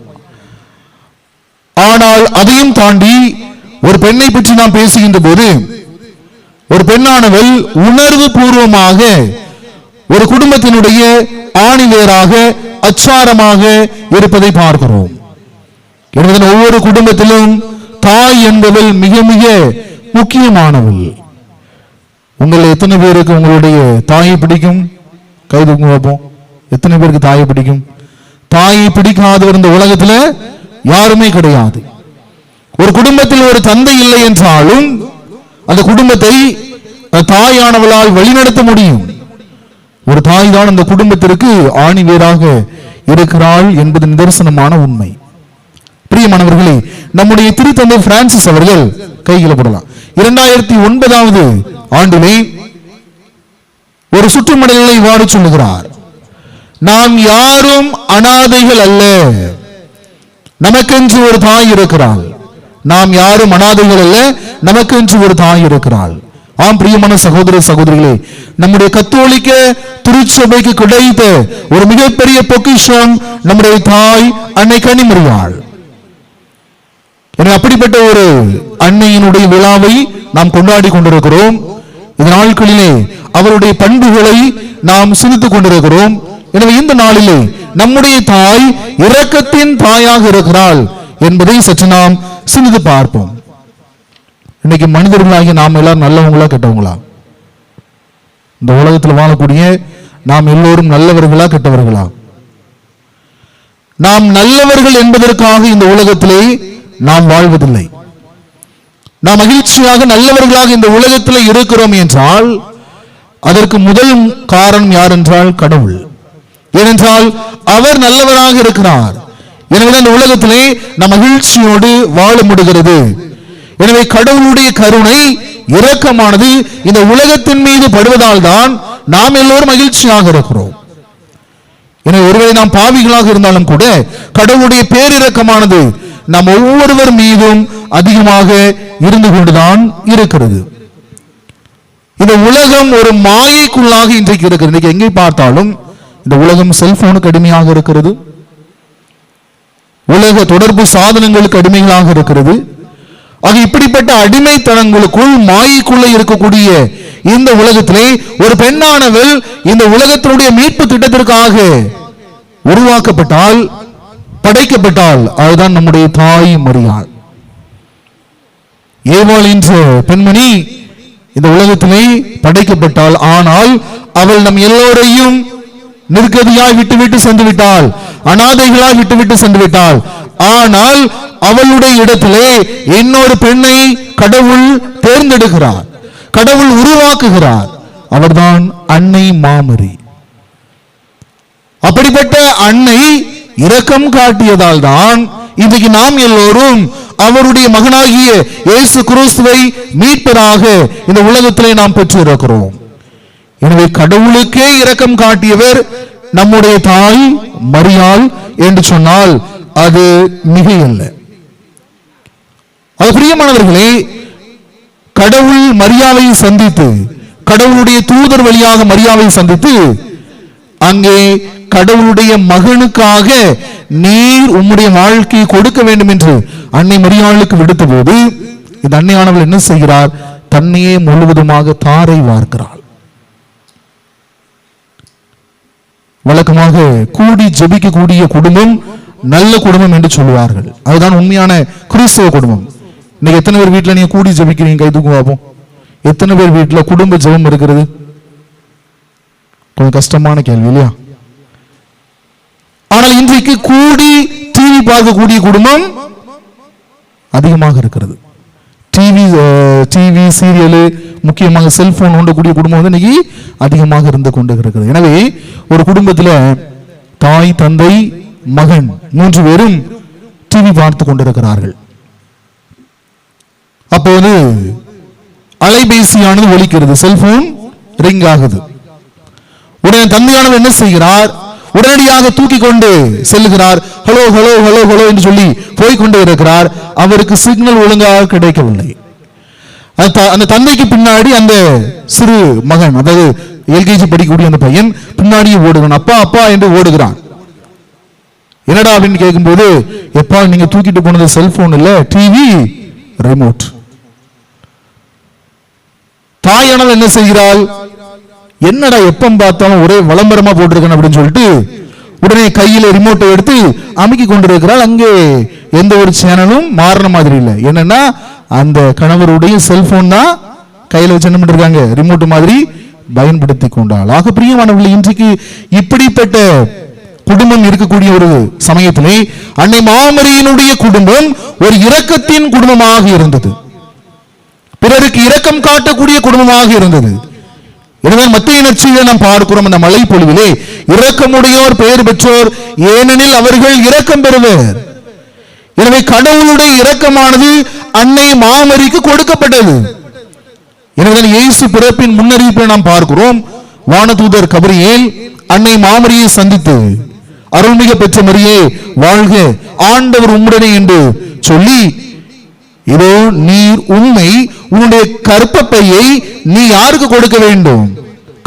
Speaker 7: ஆனால் அதையும் தாண்டி ஒரு பெண்ணை பற்றி நாம் பேசுகின்ற போது, ஒரு பெண்ணானவள் உணர்வு பூர்வமாக ஒரு குடும்பத்தினுடைய ஆணிவேராக அச்சாரமாக இருப்பதை பார்க்கிறோம். எனவே ஒவ்வொரு குடும்பத்திலும் தாய் என்பவள் மிக மிக முக்கியமானவள். உங்கள் எத்தனை பேருக்கு உங்களுடைய தாயை பிடிக்கும்? கை தூக்கி வைப்போம். எத்தனை பேருக்கு தாயை பிடிக்கும்? தாயை பிடிக்காதவர் இந்த உலகத்துல யாருமே கிடையாது. ஒரு குடும்பத்தில் ஒரு தந்தை இல்லை என்றாலும் அந்த குடும்பத்தை தாயானவளால் வழிநடத்த முடியும். ஒரு தாய் தான் அந்த குடும்பத்திற்கு ஆணி வேராக இருக்கிறாள் என்பது நிதர்சனமான உண்மை. பிரியமானவர்களே, நம்முடைய திருத்தந்தை பிரான்சிஸ் அவர்கள் கைகளை போடலாம் 2009வது ஆண்டிலே ஒரு சுற்றுமடலை இவ்வாறு சொல்லுகிறார்: நாம் யாரும் அனாதைகள் அல்ல, நமக்கென்று ஒரு தாய் இருக்கிறாள். நாம் யாரும் அனாதைகள் அல்ல, நமக்கென்று ஒரு தாய் இருக்கிறாள். ஆம் பிரியமான சகோதர சகோதரிகளே, நம்முடைய கத்தோலிக்க திருச்சபைக்கு கிடைத்த ஒரு மிகப்பெரிய பொக்கிஷம் நம்முடைய தாய் அன்னை கன்னிமரியாள். அப்படிப்பட்ட ஒரு அன்னையினுடைய விழாவை நாம் கொண்டாடி கொண்டிருக்கிறோம். இந்த நாட்களிலே அவருடைய பண்புகளை நாம் சிந்தித்துக் கொண்டிருக்கிறோம். எனவே இந்த நாளிலே நம்முடைய தாய் இரக்கத்தின் தாயாக இருக்கிறாள் என்பதை சற்று நாம் சிந்தித்து பார்ப்போம். இன்னைக்கு மனிதர்களாகிய நாம் எல்லாரும் நல்லவங்களா கெட்டவங்களா? இந்த உலகத்தில் வாழக்கூடிய நாம் எல்லோரும் நல்லவர்களா கெட்டவர்களா? நாம் நல்லவர்கள் என்பதற்காக இந்த உலகத்திலே நாம் வாழ்வதில்லை. நாம் மகிழ்ச்சியாக நல்லவர்களாக இந்த உலகத்தில் இருக்கிறோம் என்றால் அதற்கு முதல் காரணம் யார் என்றால் கடவுள். ஏனென்றால் அவர் நல்லவராக இருக்கிறார். எனவே இந்த உலகத்திலே நாம் மகிழ்ச்சியோடு வாழ முடிகிறது. எனவே கடவுளுடைய கருணை இரக்கமானது இந்த உலகத்தின் மீது படுவதால் தான் நாம் எல்லோரும் மகிழ்ச்சியாக இருக்கிறோம். எனவே ஒருவேளை நாம் பாவிகளாக இருந்தாலும் கூட கடவுளுடைய பேரிரக்கமானது நாம் ஒவ்வொருவர் மீதும் அதிகமாக இருந்து கொண்டுதான் இருக்கிறது. இந்த உலகம் ஒரு மாயைக்குள்ளாக இன்றைக்கு இருக்கிறது. இன்றைக்கு எங்கே பார்த்தாலும் இந்த உலகம் செல்போனுக்கு அடிமையாக இருக்கிறது, உலக தொடர்பு சாதனங்களுக்கு அடிமைகளாக இருக்கிறது. ஆக இப்படிப்பட்ட அடிமைத்தனங்களுக்குள் மாயைக்குள்ள இருக்கக்கூடிய இந்த உலகத்திலே ஒரு பெண்ணானவள் இந்த உலகத்தினுடைய மீட்பு திட்டத்திற்காக உருவாக்கப்பட்டால், படைக்கப்பட்டால், அதுதான் நம்முடைய தாய் மரியாள். ஏவாள் என்ற பெண்மணி இந்த உலகத்திலே படைக்கப்பட்டாள். ஆனால் அவள் நம் எல்லோரையும் நிர்கதியாய் விட்டுவிட்டு சென்று விட்டாள், அனாதைகளாய் விட்டுவிட்டு சென்று விட்டாள். ஆனால் அவளுடைய இடத்திலே இன்னொரு பெண்ணை கடவுள் தேர்ந்தெடுக்கிறார், கடவுள் உருவாக்குகிறார். அவர்தான் அன்னை மாமரி. அப்படிப்பட்ட அன்னை இரக்கம் காட்டியதால் தான் இன்றைக்கு நாம் எல்லோரும் அவருடைய மகனாகிய இயேசு கிறிஸ்துவை மீட்பராக இந்த உலகத்திலே நாம் பெற்றிருக்கிறோம். எனவே கடவுளுக்கே இரக்கம் காட்டியவர் நம்முடைய தாய் மரியாள் என்று சொன்னால் அது மிகையல்ல. அது பிரியமானவர்களே, கடவுள் மரியாவை சந்தித்து, கடவுளுடைய தூதர் வழியாக மரியாவை சந்தித்து, அங்கே கடவுளுடைய மகனுக்காக நீர் உம்முடைய வாழ்க்கையை கொடுக்க வேண்டும் என்று அன்னை மரியாளுக்கு விடுத்த போது இந்த அன்னையானவள் என்ன செய்கிறார்? தன்னையே முழுவதுமாக தாரை வார்க்கிறாள். வழக்கமாக கூடி ஜெபிக்கக்கூடிய குடும்பம் நல்ல குடும்பம் என்று சொல்லுவார்கள். அதுதான் உண்மையான கிறிஸ்தவ குடும்பம். இன்னைக்கு எத்தனை பேர் வீட்டுல நீங்க கூடி ஜெபிக்கிறீங்க? கை தூக்கு பார்ப்போம். எத்தனை பேர் வீட்டுல குடும்ப ஜெபம் இருக்கிறது? கொஞ்சம் கஷ்டமான கேள்வி இல்லையா? ஆனால் இன்றைக்கு கூடி டிவி பார்க்கக்கூடிய குடும்பம் அதிகமாக இருக்கிறது. டிவி சீரியலு, முக்கியமாக செல்போன் நோண்டக்கூடிய குடும்பம் வந்து இன்னைக்கு அதிகமாக இருந்து கொண்டு இருக்கிறது. எனவே ஒரு குடும்பத்தில் தாய், தந்தை, மகன் 3 பேரும் டிவி பார்த்து கொண்டிருக்கிறார்கள். அப்போது அலைபேசியானது ஒலிக்கிறது, செல்போன் ரிங் ஆகுது. உடனே தந்தையானவர் என்ன செய்கிறார்? உடனடியாக தூக்கி கொண்டு செல்லுகிறார். ஹலோ ஹலோ ஹலோ ஹலோ என்று சொல்லி போய்கொண்டே இருக்கிறார். அவருக்கு சிக்னல் ஒழுங்காக கிடைக்கவில்லை. அந்த தந்தைக்கு பின்னாடி அந்த சிறு மகன், அதாவது எல்கேஜி படிக்கக்கூடிய அந்த பையன் பின்னாடியே ஓடுகிறான். அப்பா அப்பா என்று ஓடுகிறான். என்னடா அப்படின்னு கேட்கும்போது, எப்பா நீங்க தூக்கிட்டு போனது செல்போன் இல்ல, டிவி ரிமோட். தாயானவள் என்ன செய்கிறாள்? என்னடா எப்ப பார்த்தாலும் ஒரே விளம்பரமா போட்டிருக்கேன் அப்படின்னு சொல்லிட்டு உடனே கையில ரிமோட்டை எடுத்து அமுக்கி கொண்டிருக்கிறாள். அங்கே எந்த ஒரு சேனலும் மாறின மாதிரி இல்லை. என்னன்னா அந்த கணவருடைய செல்போன் தான் கையில வச்சு என்ன பண்ணிருக்காங்க, ரிமோட் மாதிரி பயன்படுத்தி கொண்டாள். ஆக பிரியமானவர்கள், இன்றைக்கு இப்படிப்பட்ட குடும்பம் இருக்கக்கூடிய ஒரு சமயத்திலே அன்னை மாமரியினுடைய குடும்பம் ஒரு இரக்கத்தின் குடும்பமாக இருந்தது, பிறருக்கு இரக்கம் காட்டக்கூடிய குடும்பமாக இருந்தது. எனவே மத்திய நற்செய்தியை நாம் பார்க்கிறோம், அந்த மலை பொழிவிலே இரக்கமுடையோர் பெயர் பெற்றோர், ஏனெனில் அவர்கள் இரக்கம் பெறுவர். எனவே கடவுளுடைய இரக்கமானது அன்னை மாமரிக்கு கொடுக்கப்பட்டது. எனவே இயேசு பிறப்பின் முன்னறிவிப்பை நாம் பார்க்கிறோம். வானதூதர் கபிரியேல் அன்னை மாமரியை சந்தித்து, அருள்மிக பெற்ற மரியே வாழ்க, ஆண்டவர் உம்முடனே என்று சொல்லி, இதோ நீர் உண்மை உன்னுடைய கர்ப்பப்பையை நீ யாருக்கு கொடுக்க வேண்டும்?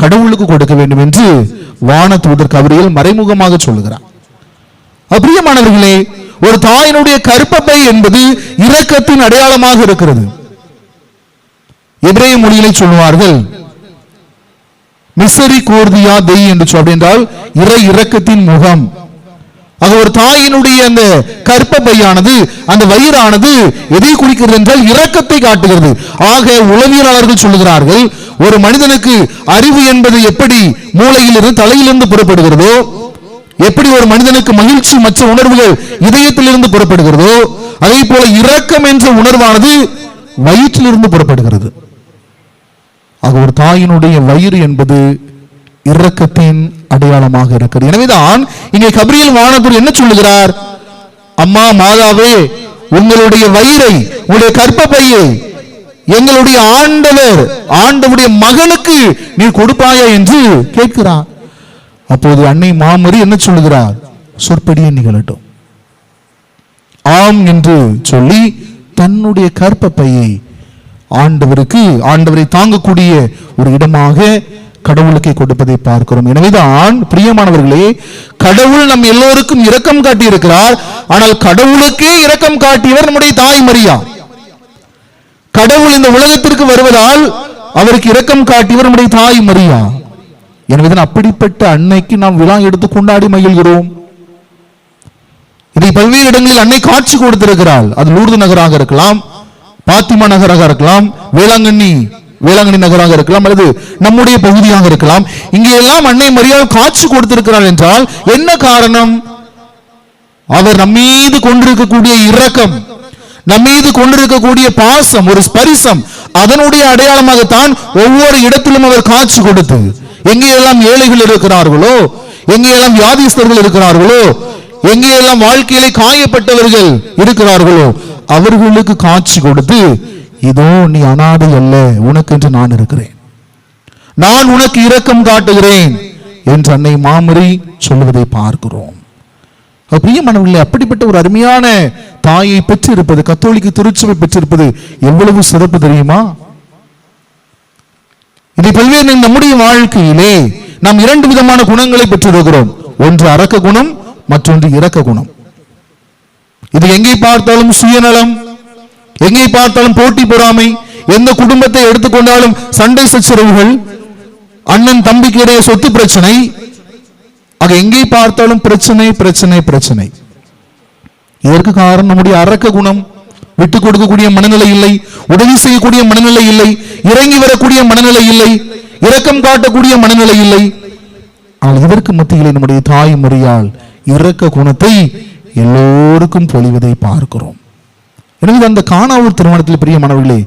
Speaker 7: கடவுளுக்கு கொடுக்க வேண்டும் என்று வானதூதர் கபிரியேல் மறைமுகமாக சொல்லுகிறார். பிரியமானவர்களே, ஒரு தாயினுடைய கர்ப்பப்பை என்பது இரக்கத்தின் அடையாளமாக இருக்கிறது. எபிரேய மொழியிலே சொல்லுவார்கள் மிசரி கோர்தியா தெய் என்று என்றால் இறை இரக்கத்தின் முகம். ஆக ஒரு தாயினுடைய அந்த கர்ப்பப்பையானது, அந்த வயிறானது எதை குறிக்கிறது என்றால் இரக்கத்தை காட்டுகிறது. ஆக உளவியலாளர்கள் சொல்லுகிறார்கள், ஒரு மனிதனுக்கு அறிவு என்பது எப்படி மூளையிலிருந்து தலையிலிருந்து புறப்படுகிறதோ, எப்படி ஒரு மனிதனுக்கு மகிழ்ச்சி மற்ற உணர்வுகள் இதயத்திலிருந்து புறப்படுகிறதோ, அதே போல இரக்கம் என்ற உணர்வானது வயிற்றிலிருந்து புறப்படுகிறது. ஆக ஒரு தாயினுடைய வயிறு என்பது இரக்கத்தின் அடையாளமாக இருக்கிறது. எனவேதான் இங்கே கபிரியேல் வானதூதர் என்ன சொல்லுகிறார்? அம்மா மாதாவே, உங்களுடைய வயிறை, உங்களுடைய கர்ப்பப்பையை எங்களுடைய ஆண்டவருடைய மகனுக்கு நீ கொடுப்பாயா என்று கேட்கிறார். அப்போது அன்னை மாமரி என்ன சொல்லுகிறார்? சொற்படியே நிகழட்டும், ஆம் என்று சொல்லி தன்னுடைய கர்ப்பப்பையை ஆண்டவரை தாங்கக்கூடிய ஒரு இடமாக கடவுளுக்கே கொடுப்பதை பார்க்கிறோம். எனவேதான் பிரியமானவர்களே, கடவுள் நம் எல்லோருக்கும் இரக்கம் காட்டி இருக்கிறார். ஆனால் கடவுளுக்கே இரக்கம் காட்டியவர் நம்முடைய தாய் மரியா. கடவுள் இந்த உலகத்திற்கு வருவதால் அவருக்கு இரக்கம் காட்டியவர் நம்முடைய தாய் மரியா. எனவேதான் அப்படிப்பட்ட அன்னைக்கு நாம் விழா எடுத்து கொண்டாடி மகிழ்கிறோம். இதை பல்வேறு இடங்களில் அன்னை காட்சி கொடுத்திருக்கிறாள். அது லூர்து நகராக இருக்கலாம், பாத்திமா நகராக இருக்கலாம், வேளாங்கண்ணி நகராக இருக்கலாம், அல்லது நம்முடைய பகுதியாக இருக்கலாம். இங்கே எல்லாம் அன்னை மரியாள் காட்சி கொடுத்திருக்கிறாள் என்றால் என்ன காரணம்? அவர் நம்மீது கொண்டிருக்கக்கூடிய இரக்கம், நம்மீது கொண்டிருக்கக்கூடிய பாசம், ஒரு ஸ்பரிசம், அதனுடைய அடையாளமாகத்தான் ஒவ்வொரு இடத்திலும் அவர் காட்சி கொடுத்து, எங்கேயெல்லாம் ஏழைகள் இருக்கிறார்களோ, எங்கேயெல்லாம் வியாதிஸ்தர்கள் இருக்கிறார்களோ, எங்கேயெல்லாம் வாழ்க்கையிலே காயப்பட்டவர்கள் இருக்கிறார்களோ, அவர்களுக்கு காட்சி கொடுத்து, இதோ நீ அனாதை அல்ல, உனக்கென்று நான் இருக்கிறேன், நான் உனக்கு இரக்கம் காட்டுகிறேன் என்று அன்னை மாமரி சொல்லுவதை பார்க்கிறோம். பிரியமானவர்களே, அப்படிப்பட்ட ஒரு அருமையான தாயை பெற்றிருப்பது, கத்தோலிக்க திருச்சபை பெற்றிருப்பது எவ்வளவு சிறப்பு தெரியுமா? இதை பல்வேறு நம்முடைய வாழ்க்கையிலே நாம் இரண்டு விதமான குணங்களை பெற்றிருக்கிறோம். ஒன்று அரக்க குணம், மற்றொன்று இரக்க குணம். இது எங்கே பார்த்தாலும் சுயநலம், எங்கே பார்த்தாலும் போட்டி பொறாமை, எந்த குடும்பத்தை எடுத்துக்கொண்டாலும் சண்டை சச்சரவுகள், அண்ணன் தம்பிக்கு இடையே சொத்து பிரச்சனை, ஆக எங்கே பார்த்தாலும் பிரச்சனை பிரச்சனை பிரச்சனை. இதற்கு காரணம் நம்முடைய அரக்க குணம். விட்டு கொடுக்கக்கூடிய மனநிலை இல்லை, உதவி செய்யக்கூடிய மனநிலை இல்லை, இறங்கி வரக்கூடிய மனநிலை இல்லை, இரக்கம் காட்டக்கூடிய மனநிலை இல்லை. ஆனால் இதற்கு மத்தியிலே நம்முடைய தாய் மரியாள் இரக்க குணத்தை எல்லோருக்கும் பொழிவதை பார்க்கிறோம். எனவே அந்த கானாவூர் திருமணத்தில் பிரியமானவர்களே,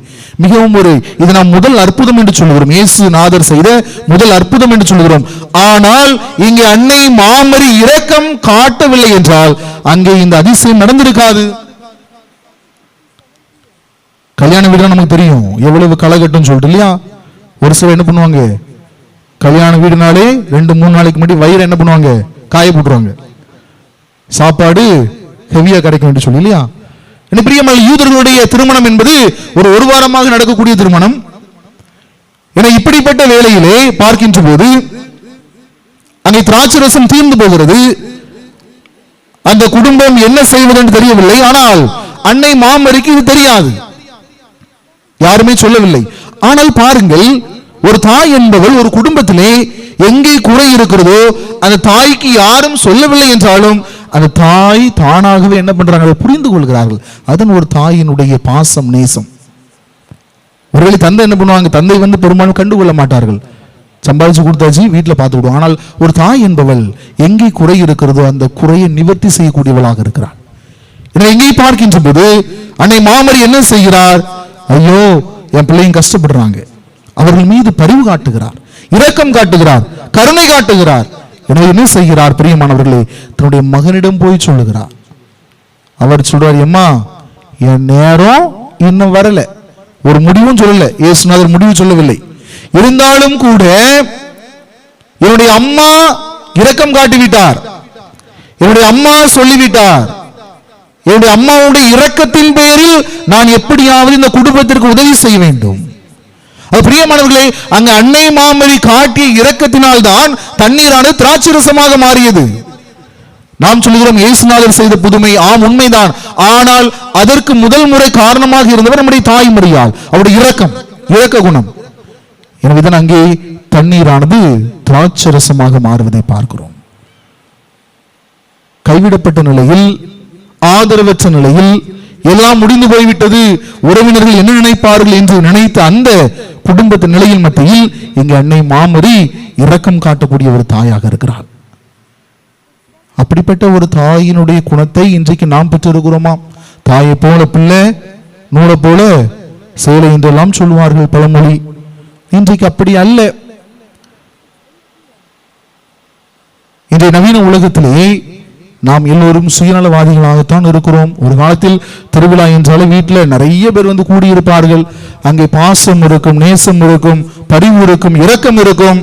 Speaker 7: மிகவும் இது நாம் முதல் அற்புதம் என்று சொல்லுகிறோம். இயேசு நாதர் செய்த முதல் அற்புதம் என்று சொல்லுகிறோம். ஆனால் இங்கே அன்னை மாமரி இரக்கம் காட்டவில்லை என்றால் அங்கே இந்த அதிசயம் நடந்திருக்காது. கல்யாண வீடு நமக்கு தெரியும் எவ்வளவு களகட்டும் சொல்லிட்டு இல்லையா? ஒரு சிலர் என்ன பண்ணுவாங்க, கல்யாண வீடுனாலே 2-3 நாளைக்கு முன்னாடி வயிறு என்ன பண்ணுவாங்க, காய போட்டுருவாங்க, சாப்பாடு ஹெவியா கிடைக்கும் என்று சொல்லி இல்லையா? பிரியமான யூதர்களுடைய திருமணம் என்பது ஒரு வாரமாக நடக்கக்கூடிய திருமணம். என இப்படிப்பட்ட வேளையிலே பார்க்கின்ற போது அங்கே திராட்சை ரசம் தீர்ந்து போகிறது. அந்த குடும்பம் என்ன செய்வது என்று தெரியவில்லை. ஆனால் அன்னை மாமரிக்கு இது தெரியாது, யாருமே சொல்லவில்லை. ஆனால் பாருங்கள், ஒரு தாய் என்பவள் ஒரு குடும்பத்திலே எங்கே குறை இருக்கிறதோ அந்த தாய்க்கு யாரும் சொல்லவில்லை என்றாலும் அந்த தாய் தானாகவே என்ன பண்றாங்க, புரிந்து கொள்கிறார்கள். அதன் ஒரு தாயினுடைய பாசம், நேசம். ஒருவேளை தந்தை என்ன பண்ணுவாங்க, தந்தை பெரும்பாலும் கண்டுகொள்ள மாட்டார்கள், சம்பாதிச்சு கொடுத்தாச்சு வீட்டில் பார்த்து விடுவோம். ஆனால் ஒரு தாய் என்பவள் எங்கே குறை இருக்கிறதோ அந்த குறையை நிவர்த்தி செய்யக்கூடியவளாக இருக்கிறார். எங்கே பார்க்கின்ற போது அன்னை மாமரி என்ன செய்கிறார், ஐயோ என் பிள்ளைங்க கஷ்டப்படுறாங்க, அவர்கள் மீது பரிவு காட்டுகிறார், இரக்கம் காட்டுகிறார், கருணை காட்டுகிறார். எனவே என்ன செய்கிறார் பிரியமானவர்களே, தன்னுடைய மகனிடம் போய் சொல்லுகிறார். அவர் சொல்றார், எம்மா என் நேரம் இன்னும் வரல, ஒரு முடிவும் சொல்லல, இயேசுநாதர் முடிவு சொல்லவில்லை. இருந்தாலும் கூட என்னுடைய அம்மா இரக்கம் காட்டிவிட்டார், என்னுடைய அம்மா சொல்லிவிட்டார், என்னுடைய அம்மாவுடைய இரக்கத்தின் பேரில் நான் எப்படியாவது இந்த குடும்பத்திற்கு உதவி செய்ய வேண்டும். பிரியமானவர்களே, அங்கு அன்னை மாமரி காட்டிய இரக்கத்தினால் தான் தண்ணீரானது திராட்சை ரசமாக மாறியது. நாம் சொல்லுகிறோம் இயேசுநாதர் செய்த புதுமை, ஆம் உண்மைதான். ஆனால் அதற்கு முதல் முறை காரணமாக இருந்தவர் நம்முடைய தாய் மரியாள், அவருடைய இரக்கம், இரக்க குணம். எனவேதான் அங்கே தண்ணீரானது திராட்சை ரசமாக மாறுவதை பார்க்கிறோம். கைவிடப்பட்ட நிலையில், ஆதரவற்ற நிலையில், எல்லாம் முடிந்து போய்விட்டது, உறவினர்கள் என்ன நினைப்பார்கள் என்று நினைத்த அந்த குடும்பத்தின் நிலையில் மத்தியில் இங்கு அன்னை மாமரி இரக்கம் காட்டக்கூடிய ஒரு தாயாக இருக்கிறார். அப்படிப்பட்ட ஒரு தாயினுடைய குணத்தை இன்றைக்கு நாம் பெற்றிருக்கிறோமா? தாயை போல பிள்ளை, நூலை போல சேலை என்றெல்லாம் சொல்லுவார்கள் பழமொழி. இன்றைக்கு அப்படி அல்ல. இன்றைய நவீன உலகத்திலே நாம் எல்லோரும் சுயநலவாதிகளாகத்தான் இருக்கிறோம். ஒரு காலத்தில் திருவிழா என்றாலும் வீட்டில் நிறைய பேர் கூடியிருப்பார்கள். அங்கே பாசம் இருக்கும், நேசம் இருக்கும், பரிவு இருக்கும், இரக்கம் இருக்கும்.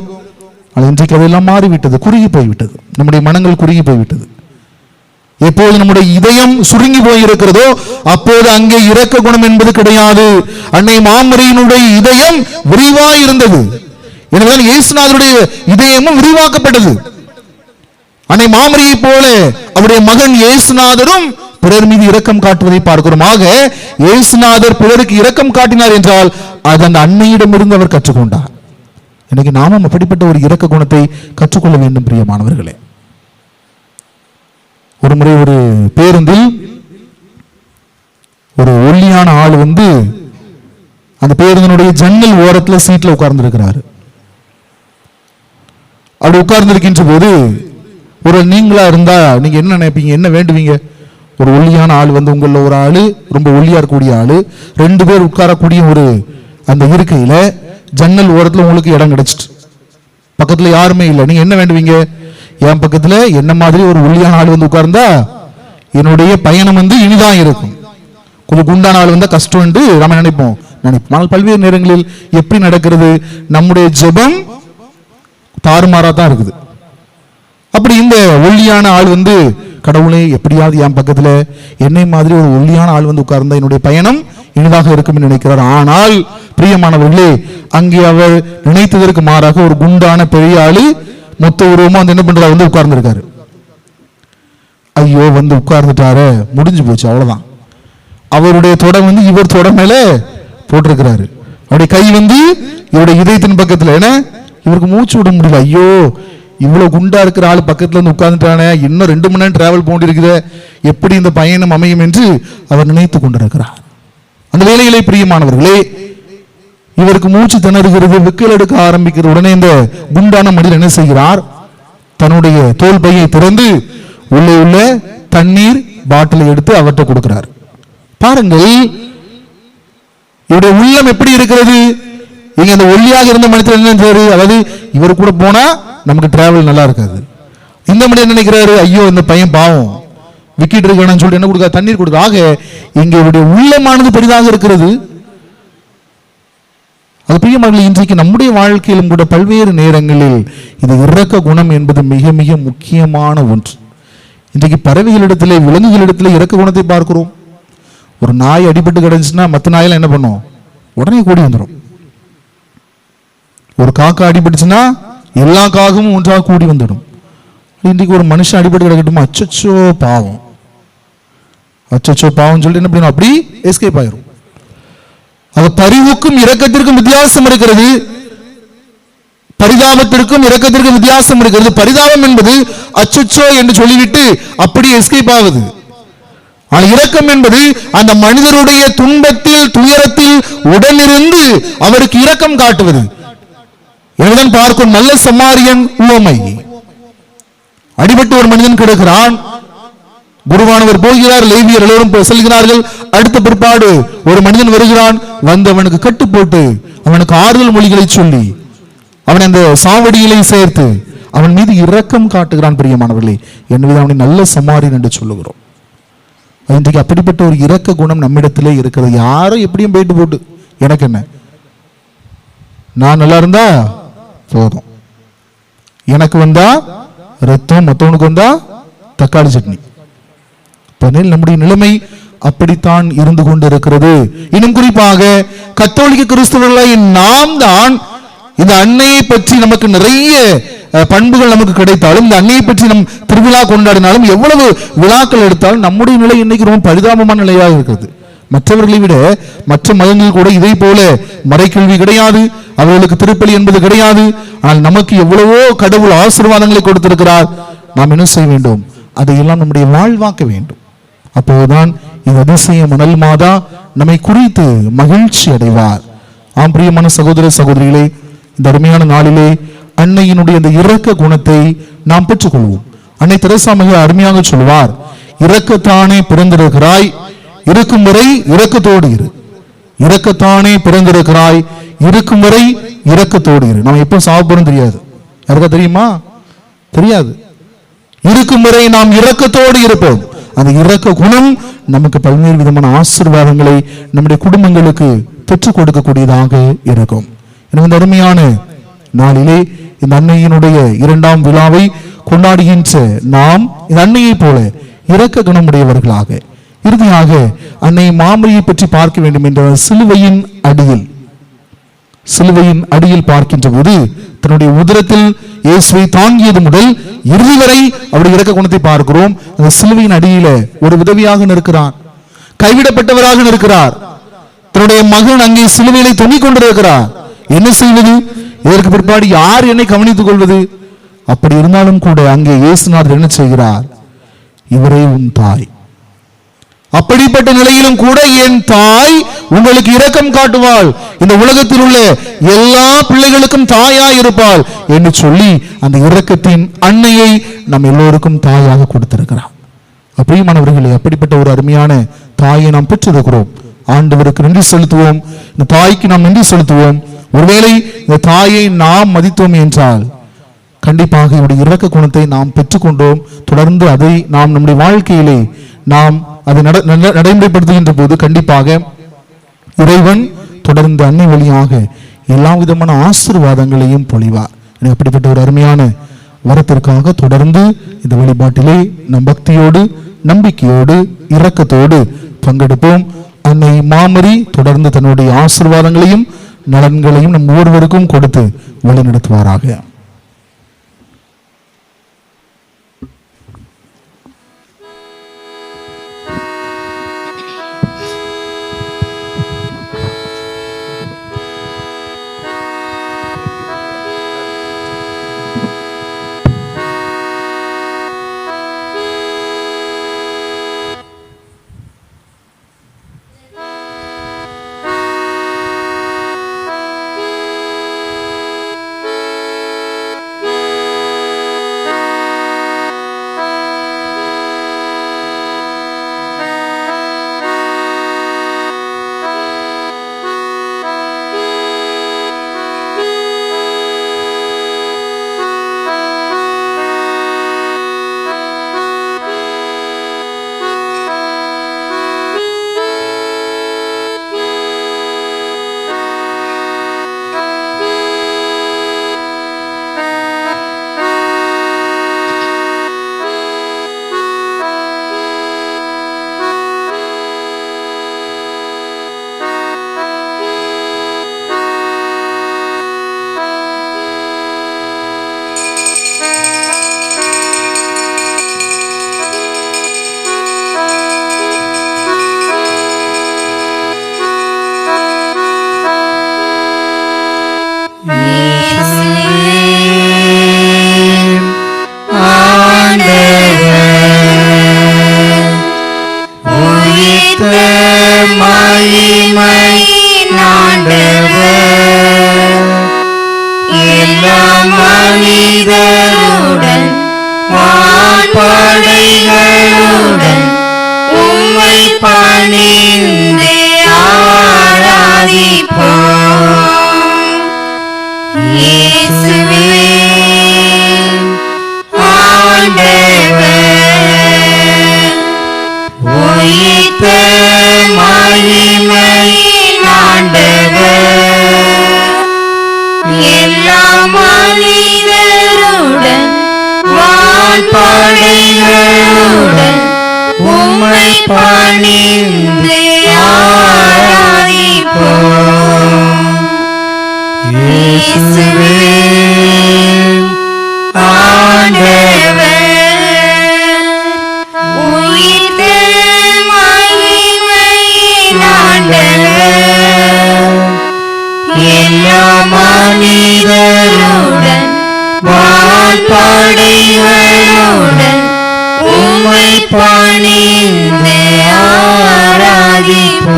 Speaker 7: அது இன்றைக்கு அதெல்லாம் மாறிவிட்டது, குறுகி போய்விட்டது. நம்முடைய மனங்கள் குறுகி போய்விட்டது. எப்போது நம்முடைய இதயம் சுருங்கி போயிருக்கிறதோ அப்போது அங்கே இரக்க குணம் என்பது கிடையாது. அன்னை மாமரியினுடைய இதயம் விரிவாய் இருந்தது. எனவேதான் இயேசுநாதருடைய இதயமும் விரிவாக்கப்பட்டது. அன்னை மாமரியை போல அவருடைய மகன் இயேசுநாதரும் பிறர் மீது இரக்கம் காட்டுவதை பார்க்கிறோம். ஆக இயேசுநாதர் பிறருக்கு இரக்கம் காட்டினார் என்றால் அது அந்த அன்னையிடமிருந்து அவர் கற்றுக்கொண்டார். இன்னைக்கு நாமும் அப்படிப்பட்ட ஒரு இரக்க குணத்தை கற்றுக்கொள்ள வேண்டும் பிரியமானவர்களே. ஒரு முறை ஒரு பேருந்தில் ஒரு ஒல்லியான ஆள் அந்த பேருந்தினுடைய ஜன்னல் ஓரத்தில் சீட்ல உட்கார்ந்து இருக்கிறாரு. அப்படி உட்கார்ந்து இருக்கின்ற போது ஒரு நீங்களா இருந்தா நீங்க என்ன நினைப்பீங்க, என்ன வேண்டுவீங்க? ஒரு ஒல்லியான ஆள் உங்கள ஒரு ஆளு, ரொம்ப ஒல்லியா இருக்கக்கூடிய ஆளு, 2 பேர் உட்காரக்கூடிய ஒரு அந்த இருக்கையில ஜன்னல் ஓரத்துல உங்களுக்கு இடம் கிடைச்சிட்டு பக்கத்துல யாருமே இல்லை, நீங்க என்ன வேண்டுவீங்க? என் பக்கத்துல என்ன மாதிரி ஒரு ஒல்லியான ஆள் உட்கார்ந்தா என்னுடைய பயணம் இனிதான் இருக்கும், கொஞ்சம் குண்டான ஆள் கஷ்டம் என்று நம்ம நினைப்போம். ஆனால் பல்வேறு நேரங்களில் எப்படி நடக்கிறது? நம்முடைய ஜெபம் தாறுமாறா தான் இருக்குது. அப்படி இந்த ஒல்லியான ஆள் கடவுளே எப்படியாவது என் பக்கத்துல என்னை மாதிரி ஒரு ஒல்லியான ஆள் உட்கார்ந்தா என்னுடைய பயணம் இனிதாக இருக்கும் நினைக்கிறார். ஆனால் பிரியமானவர்களே, அங்கே அவர் நினைத்ததற்கு மாறாக ஒரு குண்டான பெரிய ஆளு மொத்த உருவமா என்ன பண்றாரு உட்கார்ந்து இருக்காரு. ஐயோ உட்கார்ந்துட்டாரு, முடிஞ்சு போச்சு, அவ்வளவுதான். அவருடைய தொட இவர் தொட மேல போட்டிருக்கிறாரு. அவருடைய கை இவருடைய இதயத்தின் பக்கத்துல. ஏன்னா இவருக்கு மூச்சு விட முடியல. ஐயோ, இவ்வளவு குண்டா இருக்கிற ஆள் பக்கத்துல உட்கார்ந்துட்டானே, இன்னும் 2 மணி நேரம் டிராவல் போண்டிருக்குது, எப்படி இந்த பயணம் அமையும் என்று அவர் நினைத்து கொண்டிருக்கிறார். அந்த வேளையிலே பிரியமானவர்களே, இவருக்கு மூச்சு திணறுகிறது, விக்கல் எடுக்க ஆரம்பிக்கிற உடனே இந்த குண்டான மனிதர் என்ன செய்கிறார்? தன்னுடைய தோல் பையை திறந்து உள்ளே உள்ள தண்ணீர் பாட்டிலை எடுத்து அவர்கிட்ட கொடுக்கிறார். பாருங்கள் இவருடைய உள்ளம் எப்படி இருக்கிறது. இங்க அந்த ஒல்லியாக இருந்த மனிதர் என்ன செய்வாரு? அதாவது இவர் கூட போனா நமக்கு டிராவல் நல்லா இருக்காது. இந்த மனிதர் நினைக்கிறாரு, ஐயோ இந்த பையன் பாவம் விக்கிட்டு இருக்கான்னு சொல்லிட்டு என்ன கொடுக்க, தண்ணீர் கொடுக்க. ஆக இங்க இவருடைய உள்ளமானது பெரிதாக இருக்கிறது. அது பிரியமானவர்களே, இன்றைக்கு நம்முடைய வாழ்க்கையிலும் கூட பல்வேறு நேரங்களில் இது இரக்க குணம் என்பது மிக மிக முக்கியமான ஒன்று. இன்றைக்கு பறவைகளிடத்திலே விலங்குகளிடத்திலே இரக்க குணத்தை பார்க்கிறோம். ஒரு நாய் அடிபட்டு கிடந்துச்சுன்னா மற்ற நாயெல்லாம் என்ன பண்ணும்? உடனே கூடி வந்துடும். ஒரு காக்கா அடிபட்டுச்சுன்னா எல்லா காகமும் ஒன்றாக கூடி வந்துடும். இன்றைக்கு ஒரு மனுஷன் அடிபட்டு கிடக்கட்டுமா, அச்சச்சோ பாவம், அச்சச்சோ பாவம் சொல்லிட்டு என்ன பண்ணணும்? அப்படி எஸ்கேப் ஆயிரும். அது பரிவுக்கும் இரக்கத்திற்கும் வித்தியாசம் இருக்கிறது. பரிதாபத்திற்கும் இரக்கத்திற்கும் வித்தியாசம் இருக்கிறது. பரிதாபம் என்பது அச்சச்சோ என்று சொல்லிவிட்டு அப்படி எஸ்கேப் ஆகுது. ஆனால் இரக்கம் என்பது அந்த மனிதருடைய துன்பத்தில் துயரத்தில் உடனிருந்து அவருக்கு இரக்கம் காட்டுவது. எனவேதான் பார்க்கும் நல்ல சமாரியன் உவமை. அடிபட்டு ஒரு மனிதன் கிடக்கிறான், குருவானவர் போகிறார், லேவியர் எல்லோரும் செல்கிறார்கள். அடுத்த பிற்பாடு ஒரு மனிதன் வருகிறான், அவனுக்கு கட்டு போட்டு அவனுக்கு ஆறுதல் மொழிகளை சொல்லி அவன் அந்த சாவடியிலே சேர்த்து அவன் மீது இரக்கம் காட்டுகிறான். பிரியமானவர்களே, எனவே அவனை நல்ல சமாரியன் என்று சொல்லுகிறோம். இன்றைக்கு அப்படிப்பட்ட ஒரு இரக்க குணம் நம்மிடத்திலே இருக்கிறது. யாரும் எப்படியும் போயிட்டு போட்டு எனக்கு என்ன, நான் நல்லா இருந்தா போதும், எனக்கு வந்தா ரத்தம், மற்றவனுக்கு வந்தா தக்காளி சட்னி. நம்முடைய நிலைமை அப்படித்தான் இருந்து கொண்டு இருக்கிறது. இன்னும் குறிப்பாக கத்தோலிக்க கிறிஸ்தவர்களாய் நாம் தான் இந்த அன்னையை பற்றி நமக்கு நிறைய பண்புகள் நமக்கு கிடைத்தாலும், இந்த அன்னையை பற்றி நம் திருவிழா கொண்டாடினாலும், எவ்வளவு விழாக்கள் எடுத்தாலும் நம்முடைய நிலை இன்னைக்கு ரொம்ப பரிதாபமான நிலையாக இருக்கிறது. மற்றவர்களை விட மற்ற மதங்கள் கூட இதை போல மறைக்கல்வி கிடையாது, அவர்களுக்கு திருப்பலி என்பது கிடையாது. ஆனால் நமக்கு எவ்வளவோ கடவுள் ஆசீர்வாதங்களை கொடுத்திருக்கிறார். நாம் என்ன செய்ய வேண்டும்? அதையெல்லாம் நம்முடைய வாழ்வாக்க வேண்டும். அப்போதுதான் இந்த அதிசய மணல் மாதா நம்மை குறித்து மகிழ்ச்சி அடைவார். ஆம் பிரியமான சகோதர சகோதரிகளே, இந்த அருமையான நாளிலே அன்னையினுடைய இந்த இரக்க குணத்தை நாம் பெற்றுக்கொள்வோம். அன்னை தெரசா மிக அருமையாக சொல்வார், இரக்கத்தானே பிறந்திருக்கிறாய், இருக்கும் வரை இரக்கத்தோடு இரு. இரக்கத்தானே பிறந்திருக்கிறாய், இருக்கும் வரை இரக்கத்தோடு இரு. நாம் எப்போ சாப்பிடுறோம் தெரியாது. யாருக்கா தெரியுமா? தெரியாது. இருக்கும் வரை நாம் இரக்கத்தோடு இருப்போம். அந்த இரக்க குணம் நமக்கு பல்வேறு விதமான ஆசீர்வாதங்களை நம்முடைய குடும்பங்களுக்கு பெற்றுக் கொடுக்கக்கூடியதாக இருக்கும். எனவே இந்த அருமையான நாளிலே இந்த அன்னையினுடைய 2ஆம் விழாவை கொண்டாடுகின்ற நாம் இந்த அன்னையை போல இரக்க குணமுடையவர்களாக, இறுதியாக அன்னை மாமரியை பற்றி பார்க்க வேண்டும் என்ற சிலுவையின் அடியில் சிலுவையின் அடியில் பார்க்கின்ற போது தன்னுடைய உதரத்தில் இயேசுவை தாங்கியது முதல் இறுதி வரை அவருடைய இரக்க குணத்தை பார்க்கிறோம். அந்த சிலுவையின் அடியில ஒரு விதவியாக நிற்கிறார், கைவிடப்பட்டவராக நிற்கிறார். தன்னுடைய மகன் அங்கே சிலுவையிலே தொங்கிக் கொண்டிருக்கிறார். என்ன செய்வது? இதற்கு பிற்பாடு யார் என்னை கவனித்துக் கொள்வது? அப்படி இருந்தாலும் கூட அங்கே இயேசுநாதர் என்ன செய்கிறார்? இவரே உன் தாய். அப்படிப்பட்ட நிலையிலும் கூட என் தாய் உங்களுக்கு இரக்கம் காட்டுவாள், இந்த உலகத்தில் உள்ள எல்லா பிள்ளைகளுக்கும் தாயாய் இருப்பாள் என்று சொல்லி அந்த இரக்கத்தின் அன்னையை நம் எல்லோருக்கும் தாயாக கொடுத்திருக்கிறார். பிரியமானவர்களே, அப்படிப்பட்ட ஒரு அருமையான தாயை நாம் பெற்றிருக்கிறோம். ஆண்டவருக்கு நன்றி செலுத்துவோம். இந்த தாய்க்கு நாம் நன்றி செலுத்துவோம். ஒருவேளை இந்த தாயை நாம் மதித்தோம் என்றால் கண்டிப்பாக இவருடைய இரக்க குணத்தை நாம் பெற்றுக்கொண்டோம். தொடர்ந்து அதை நாம் நம்முடைய வாழ்க்கையிலே நாம் அதை நடைமுறைப்படுத்துகின்ற போது கண்டிப்பாக இறைவன் தொடர்ந்து அன்னை வழியாக எல்லா விதமான ஆசீர்வாதங்களையும் பொழிவார். அப்படிப்பட்ட ஒரு அருமையான வரத்திற்காக தொடர்ந்து இந்த வழிபாட்டிலே நம் பக்தியோடு, நம்பிக்கையோடு, இரக்கத்தோடு பங்கெடுப்போம். அன்னை மாமரி தொடர்ந்து தன்னுடைய ஆசீர்வாதங்களையும் நலன்களையும் நம் ஒவ்வொருவருக்கும் கொடுத்து வழிநடத்துவாராக.
Speaker 6: மனிதருடன் வான்படைகளுடன் உம்மை பணிந்து ஆராதிப்போம். இயேசுவே ஆண்டவர், உயிர்த்த மகிமையின் ஆண்டவர், எல்லா மனிதருடன் வான்படைகளுடன் உம்மை பணிந்து ஆராதிப்போம். இயேசுவே ஆண்டவர், உயிர்த்த மகிமையின் ஆண்டவர், எல்லா மனிதருடன் வான்படைகளுடன் உம்மை பணிந்து ஆராதிப்போம்.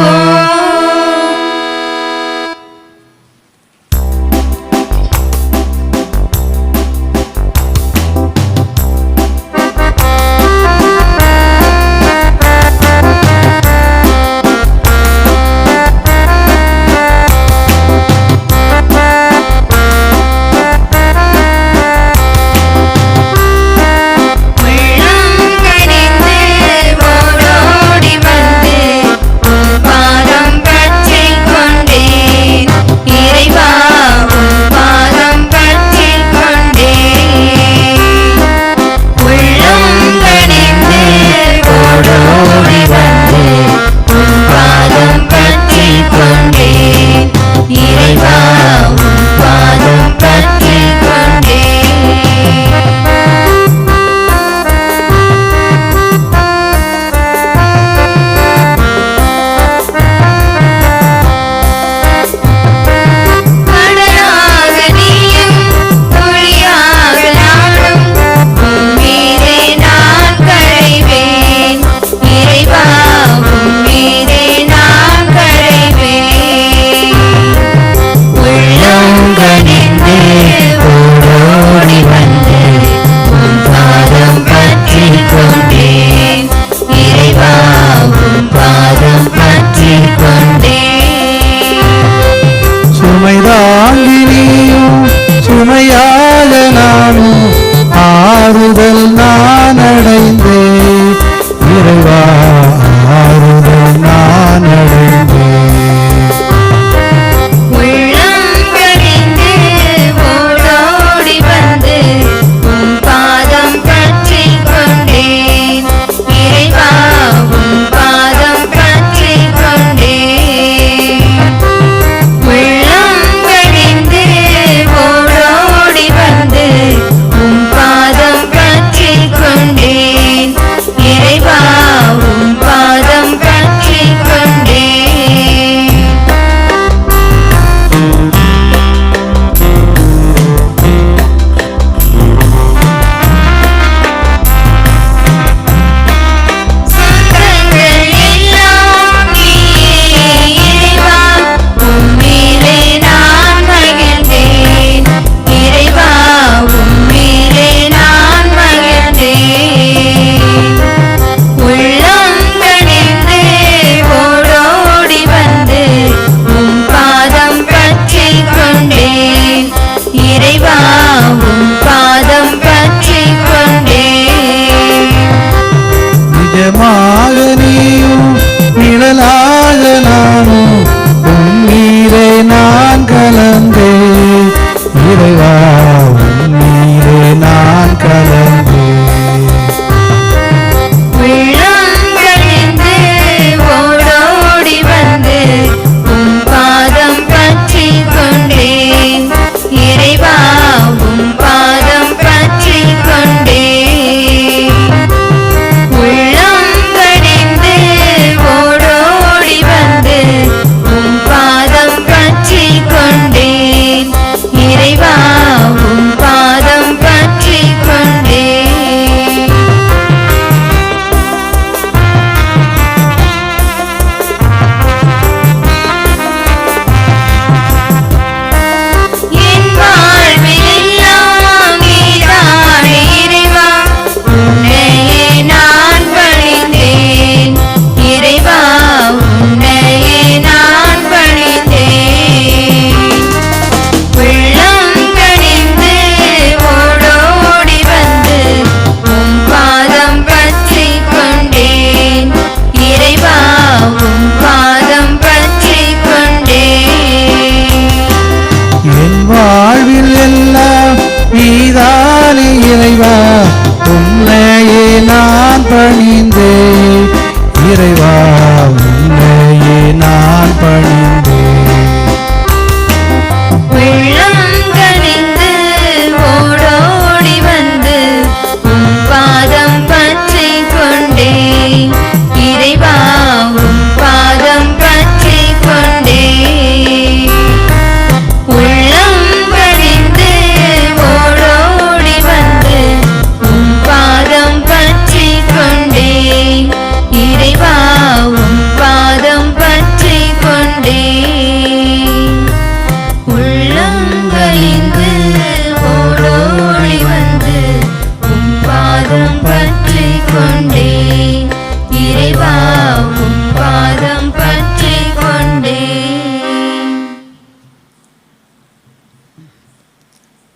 Speaker 6: உள்ளம் கனிந்து ஓடோடி வந்து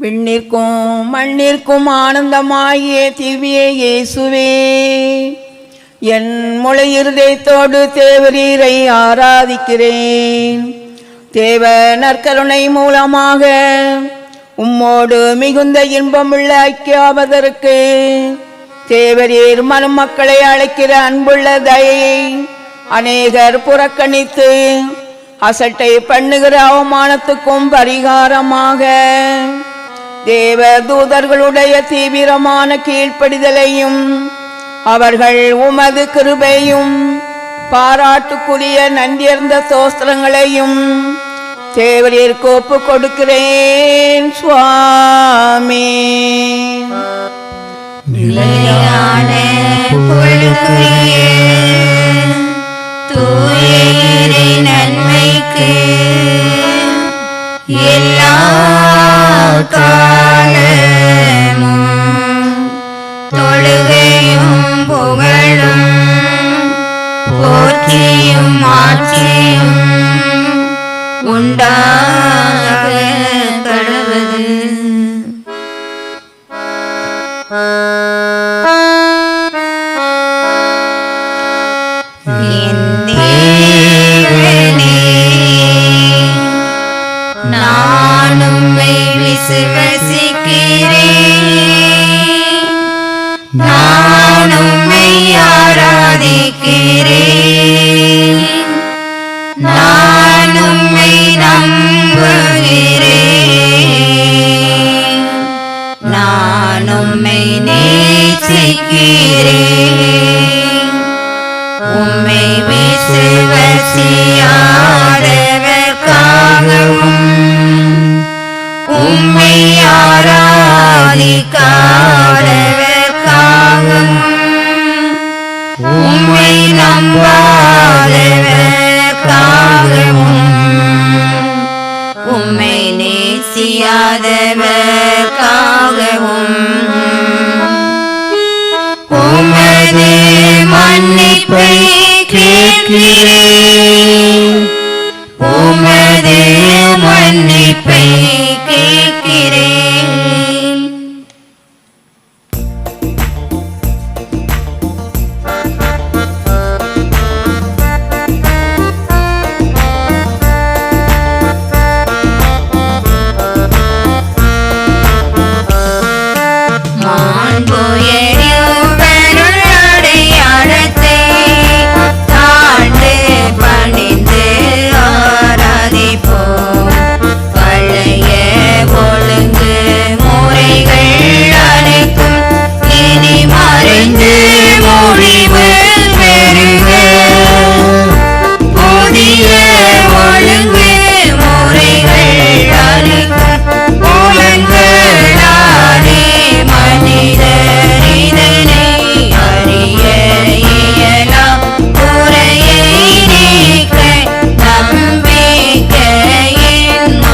Speaker 4: விண்ணிற்கும் மண்ணிற்கும் ஆனந்தமாகிய திவ்ய இயேசுவே, என் முழு இருதயத்தோடு தேவரீரை ஆராதிக்கிறேன். தேவ நற்கருணை மூலமாக உம்மோடு மிகுந்த இன்பமுள்ள ஐக்கியாவதற்கு தேவரீர் மனுமக்களை அழைக்கிற அன்புள்ள தயையை அநேகர் புறக்கணித்து அசட்டை பண்ணுகிற அவமானத்துக்கும் பரிகாரமாக தேவ தூதர்களுடைய தீவிரமான கீழ்ப்படிதலையும் அவர்கள் உமது கிருபையும் பாராட்டுக்குரிய நன்றியர்ந்த தோஸ்திரங்களையும் தேவரீருக்கு ஒப்பு கொடுக்கிறேன் சுவாமி.
Speaker 6: நிலையான புகழுக்குரிய தூய இறை நன்மைக்கு எல்லா காலமும் தொழுகையும் புகழும் போற்றியும் ஆட்சியும் உண்டாக கடவுது. என் தேவனே, நான் உம்மை விசுவசிக்கிறேன், நான் உம்மை ஆராதிக்கிறேன், நான் உம்மை நம்புகிறேன், நான் உம்மை நேசிக்கிறேன். உம்மை விசுவசியாதவர்க்காகவும் உம்மை ஆராதிக்காதவர்க்காகவும் உம்மை நம்பாதவர்க்காகவும் உம்மை நேசியாதவர்க்காகவும் உமது மன்னிப்பை கேட்கிறேன், உமது மன்னிப்பை கேட்கிறேன். அடையாளத்தை தாழ்ந்து பணிந்து ஆராதிப்போம். பழைய ஒழுங்கு முறைகள் அனைத்தும் இனி மறைந்து முடிவு பெறுக. புதிய ஒழுங்கு முறைகள் அனைத்தும் புலன்களாலே மனிதர் இதனை அறிய இயலாம். குறையை நீக்க நம்பிக்கையின்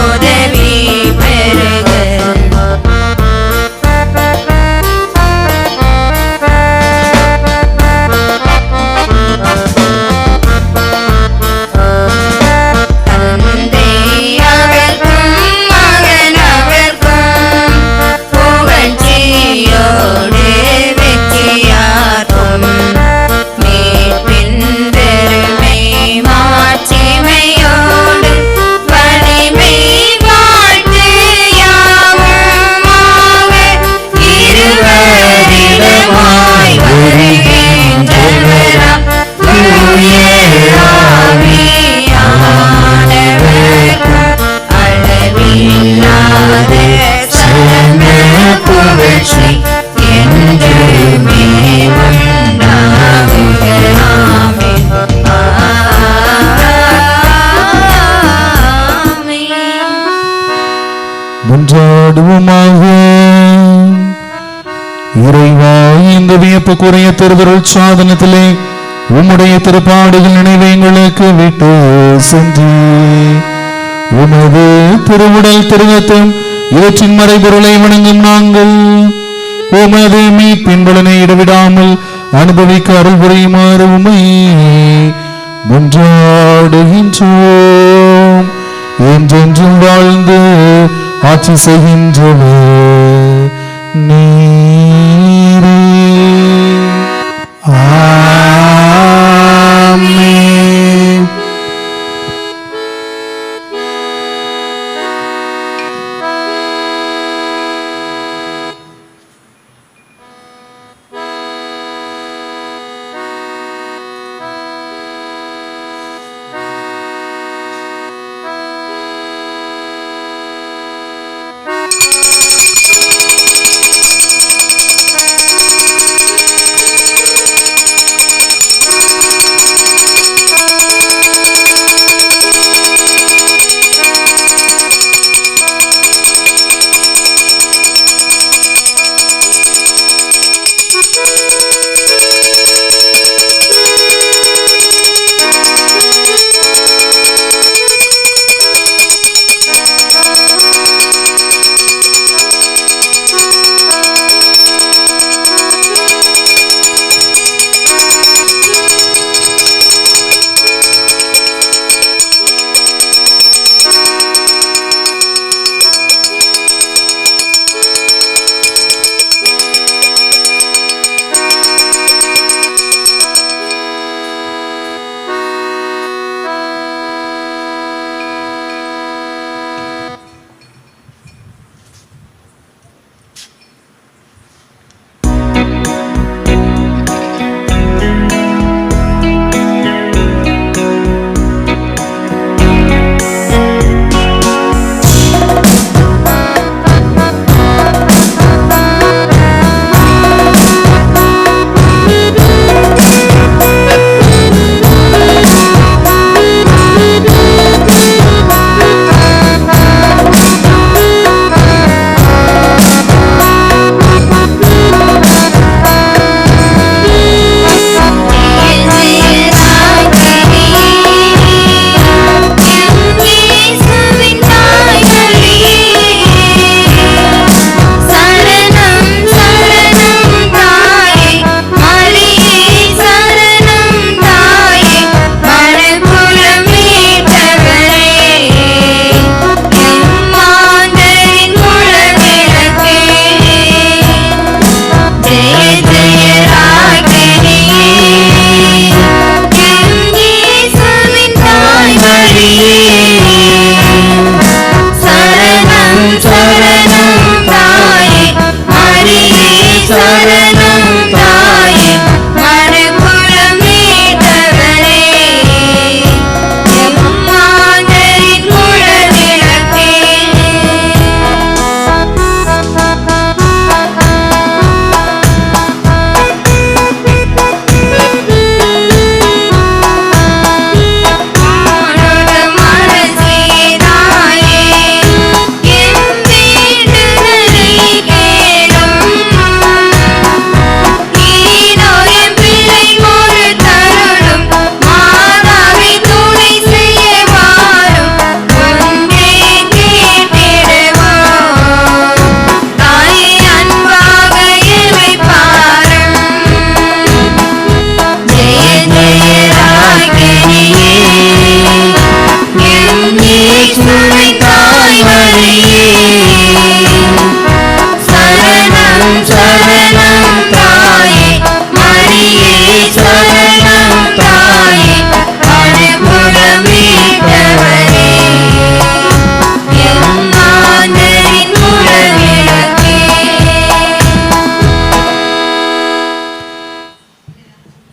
Speaker 6: உதவி பெறுக. தந்தை அவர்க்கும் மகன் அவர்க்கும் புகழ்ச்சியோடு வெற்றியார்க்கும் மீட்பின் பெருமை மாட்சிமையோடு வலிமை வாழ்த்து யாவுமாக இருவரிடமாய் வருகின்றவராம் தூய ஆவியானவர்க்கும் அளவில்லாத சம புகழ்ச்சி என்றுமே உண்டாகுக. ஆமென். ஆமென்.
Speaker 7: மன்றாடுவோமாக. இறைவா, இந்த வியப்புக்குரிய திருவருள் சாதனத்திலே உம்முடைய திருப்பாடுகள் நினைவை எங்களுக்கு விட்டு சென்று உமது திருவுடல் திருவத்தம் இவற்றின் மறைபொருளை வணங்கும் நாங்கள் உமது மீட்பின் பலனை இடைவிடாமல் அனுபவிக்க அருள் புரியுமாறு உம்மை மன்றாடுகின்றோம். என்றென்றும் வாழ்ந்து
Speaker 3: ஆட்சி செய்கின்றவர் நீரே. ஆமென்.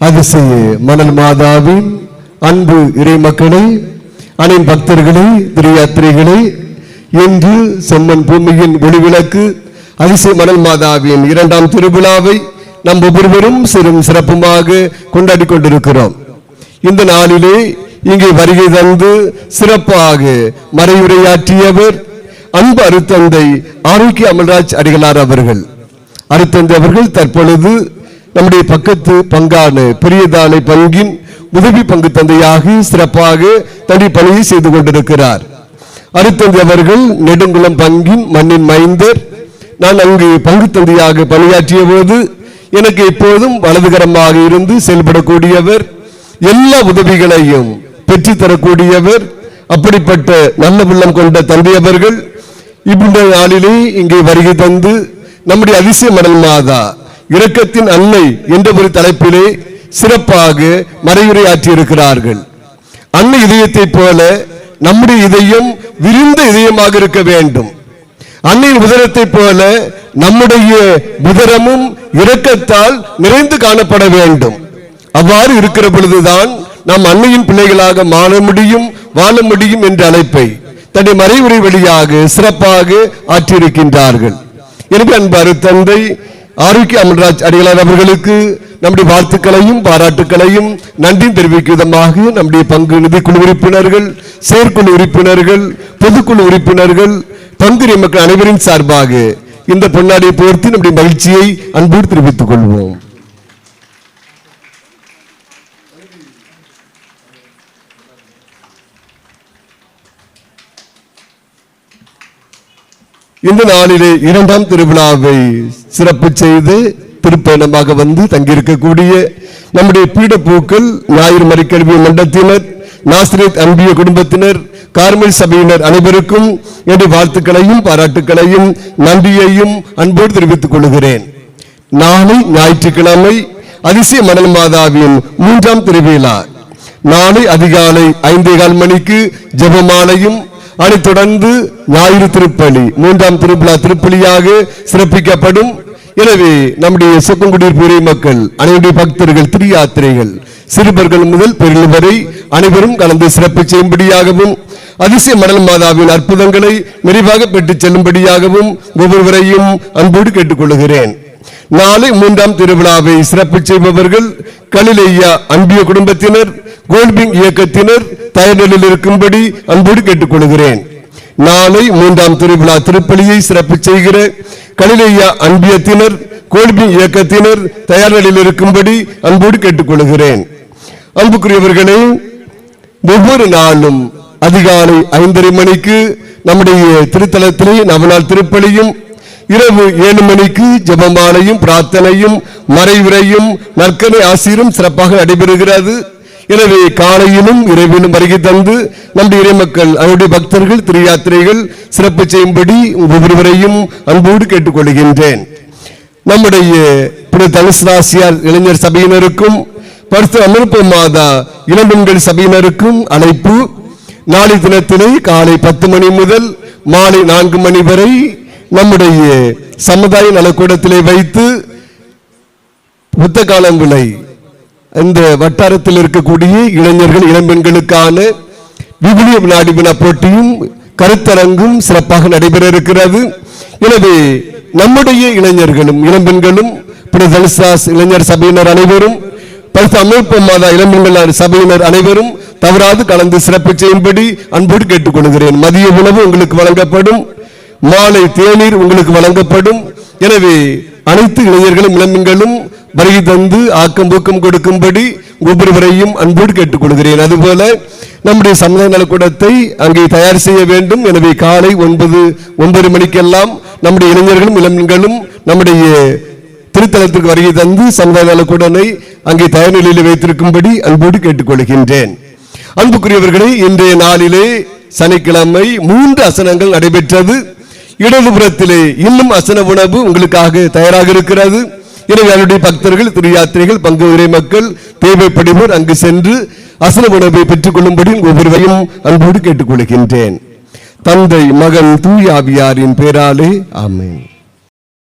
Speaker 8: அதிசய மணல் மாதாவின் அன்பு இறைமக்களே, அனைத்து பக்தர்களே, திரியாத்திரிகளே, இன்று செம்மன் பூமியின் ஒளிவிளக்கு அதிசய மணல் மாதாவின் 2ஆம் திருவிழாவை நம் ஒவ்வொருவரும் சிறப்புமாக கொண்டாடி கொண்டிருக்கிறோம். இந்த நாளிலே இங்கே வருகை தந்து சிறப்பாக மறையுரையாற்றியவர் அன்பு அருத்தந்தை ஆரோக்கிய அமல்ராஜ் அடிகளார் அவர்கள். அருத்தந்தை அவர்கள் தற்பொழுது நம்முடைய பக்கத்து பங்கான பெரியதானை பங்கின் உதவி பங்கு தந்தையாக சிறப்பாக தன்னுடைய பணியை செய்து கொண்டிருக்கிறார். அருத்தந்தை அவர்கள் நெடுங்குளம் பங்கின் மண்ணின் மைந்தர். நான் அங்கு பங்கு தந்தையாக பணியாற்றிய போது எனக்கு எப்போதும் வலதுகரமாக இருந்து செயல்படக்கூடியவர், எல்லா உதவிகளையும் பெற்றுத்தரக்கூடியவர். அப்படிப்பட்ட நல்ல உள்ளம் கொண்ட தந்தை அவர்கள் இப்படி நாளிலே இங்கே வருகை தந்து நம்முடைய அதிசய மணல் மாதா இரக்கத்தின் அன்னை என்ற ஒரு தலைப்பிலே சிறப்பாக மறையுரை ஆற்றியிருக்கிறார்கள். அன்னை இதயத்தை போல நம்முடைய இதயம் விரிந்த இதயமாக இருக்க வேண்டும். அன்னையின் உதரத்தை போல நம்முடைய உதரமும் இரக்கத்தால் நிறைந்து காணப்பட வேண்டும். அவ்வாறு இருக்கிற பொழுதுதான் நாம் அன்னையின் பிள்ளைகளாக வாழ முடியும் என்ற அழைப்பை தன்னுடைய மறைவுரை வழியாக சிறப்பாக ஆற்றியிருக்கின்றார்கள். எனவே அன்பாரு தந்தை ஆரோக்கிய அமல்ராஜ் அடிகளார் அவர்களுக்கு நம்முடைய வாழ்த்துக்களையும் பாராட்டுக்களையும் நன்றி தெரிவிக்கும் விதமாக நம்முடைய பங்கு நிதிக்குழு உறுப்பினர்கள், செயற்குழு உறுப்பினர்கள், பொதுக்குழு உறுப்பினர்கள், பங்குரிய மக்கள் அனைவரின் சார்பாக இந்த பொன்னாடியை போர்த்தி நம்முடைய மகிழ்ச்சியை அன்போடு தெரிவித்துக் கொள்வோம். இந்த நாளிலே இரண்டாம் திருவிழாவை சிறப்பு செய்து திருப்பயணமாக வந்து தங்கியிருக்கக்கூடிய நம்முடைய பீடப்பூக்கள், ஞாயிறு மறைக்கல்வி மண்டலத்தினர், நாசரேத் அன்பிய குடும்பத்தினர், கார்மல் சபையினர் அனைவருக்கும் என்னுடைய வாழ்த்துக்களையும் பாராட்டுக்களையும் நன்றியையும் அன்போடு தெரிவித்துக் கொள்கிறேன். நாளை ஞாயிற்றுக்கிழமை அதிசய மணல் மாதாவின் 3ஆம் திருவிழா. நாளை அதிகாலை 5:15 மணிக்கு ஜெபமாலையும் அதைத் தொடர்ந்து ஞாயிறு திருப்பலி 3ஆம் திருவிழா திருப்பலியாக சிறப்பிக்கப்படும். எனவே நம்முடைய சொக்கங்குடியிருப்பு மக்கள் அனைவருடைய பக்தர்கள், திரியாத்திரைகள், சிறுவர்கள் முதல் பெரியவர் வரை அனைவரும் கலந்து சிறப்பு செய்யும்படியாகவும் அதிசய மணல் மாதாவின் அற்புதங்களை நிறைவாக பெற்றுச் செல்லும்படியாகவும் ஒவ்வொருவரையும் அன்போடு கேட்டுக்கொள்கிறேன். நாளை 3ஆம் திருவிழாவை சிறப்பு செய்பவர்கள் கலிலேயா அன்பிய குடும்பத்தினர், கோல்பிங் இயக்கத்தினர் தயாரில் இருக்கும்படி அன்போடு கேட்டுக்கொள்கிறேன். நாளை 3ஆம் திருவிழா திருப்பலியை சிறப்பு செய்கிற கலிலேயா அன்பியத்தினர், கோல்பிங் இயக்கத்தினர் தயாரில் இருக்கும்படி அன்போடு கேட்டுக்கொள்கிறேன். அன்புக்குரியவர்களே, ஒவ்வொரு நாளும் அதிகாலை 5:30 மணிக்கு நம்முடைய திருத்தலத்திலே நவநாள் திருப்பலியும், இரவு 7 மணிக்கு ஜெபமாலையும் பிரார்த்தனையும் மறைவுரையும் நற்கனை ஆசீரும் சிறப்பாக நடைபெறுகிறது. எனவே காலையிலும் இரவிலும் வருகை தந்து நம்முடைய இறைமக்கள், அவருடைய பக்தர்கள், திரியாத்திரைகள் சிறப்பு செய்யும்படி ஒவ்வொருவரையும் அன்போடு கேட்டுக்கொள்கின்றேன். நம்முடைய தனுசுராசியார் இளைஞர் சபையினருக்கும் பரிசுத்த அமிர்த மாதா இளம்பெண்கள் சபையினருக்கும் அழைப்பு. நாளை தினத்திலே காலை 10 மணி முதல் மாலை 4 மணி வரை நம்முடைய சமுதாய நலக்கூடத்திலே வைத்து புத்தகாலம் விலை இந்த வட்டாரத்தில் இருக்கக்கூடிய இளைஞர்கள் இளம்பெண்களுக்கான விவிலிய வினாடி வினா போட்டியும் கருத்தரங்கும் சிறப்பாக நடைபெற இருக்கிறது. எனவே நம்முடைய இளைஞர்களும் இளம்பெண்களும் இளைஞர் சபையினர் அனைவரும், பரிசுத்த அமிர்த மாதா இளம்பெண்கள் சபையினர் அனைவரும் தவறாது கலந்து சிறப்பு செய்யும்படி அன்போடு கேட்டுக்கொள்கிறேன். மதிய உணவு உங்களுக்கு வழங்கப்படும், மாலை தேநீர் உங்களுக்கு வழங்கப்படும். எனவே அனைத்து இளைஞர்களும் இளம்பெண்களும் வருகை தந்து ஆக்கம் ஊக்கம் கொடுக்கும்படி ஒவ்வொருவரையும் அன்போடு கேட்டுக்கொள்கிறேன். அதுபோல நம்முடைய சமுதாய நலக்கூடத்தை அங்கே தயார் செய்ய வேண்டும். எனவே காலை 9 மணிக்கெல்லாம் நம்முடைய இளைஞர்களும் இளம்பெண்களும் நம்முடைய திருத்தலத்திற்கு வருகை தந்து சமுதாய நலக்கூடனை அங்கே தயார் நிலையில் வைத்திருக்கும்படி அன்போடு கேட்டுக்கொள்கின்றேன். அன்புக்குரியவர்களே, இன்றைய நாளிலே சனிக்கிழமை 3 அசனங்கள் நடைபெற்றது. இடதுபுறத்திலே இன்னும் அசன உணவு உங்களுக்காக தயாராக இருக்கிறது. எனவே அவருடைய பக்தர்கள், திரியாத்திரைகள், பங்கு உரை மக்கள் தேவைப்படுவோர் அங்கு சென்று அசன உணவை பெற்றுக் கொள்ளும்படி ஒவ்வொருவரையும் அன்போடு கேட்டுக்கொள்கின்றேன். தந்தை, மகன், தூய ஆவியாரின் பேராலே ஆமென்.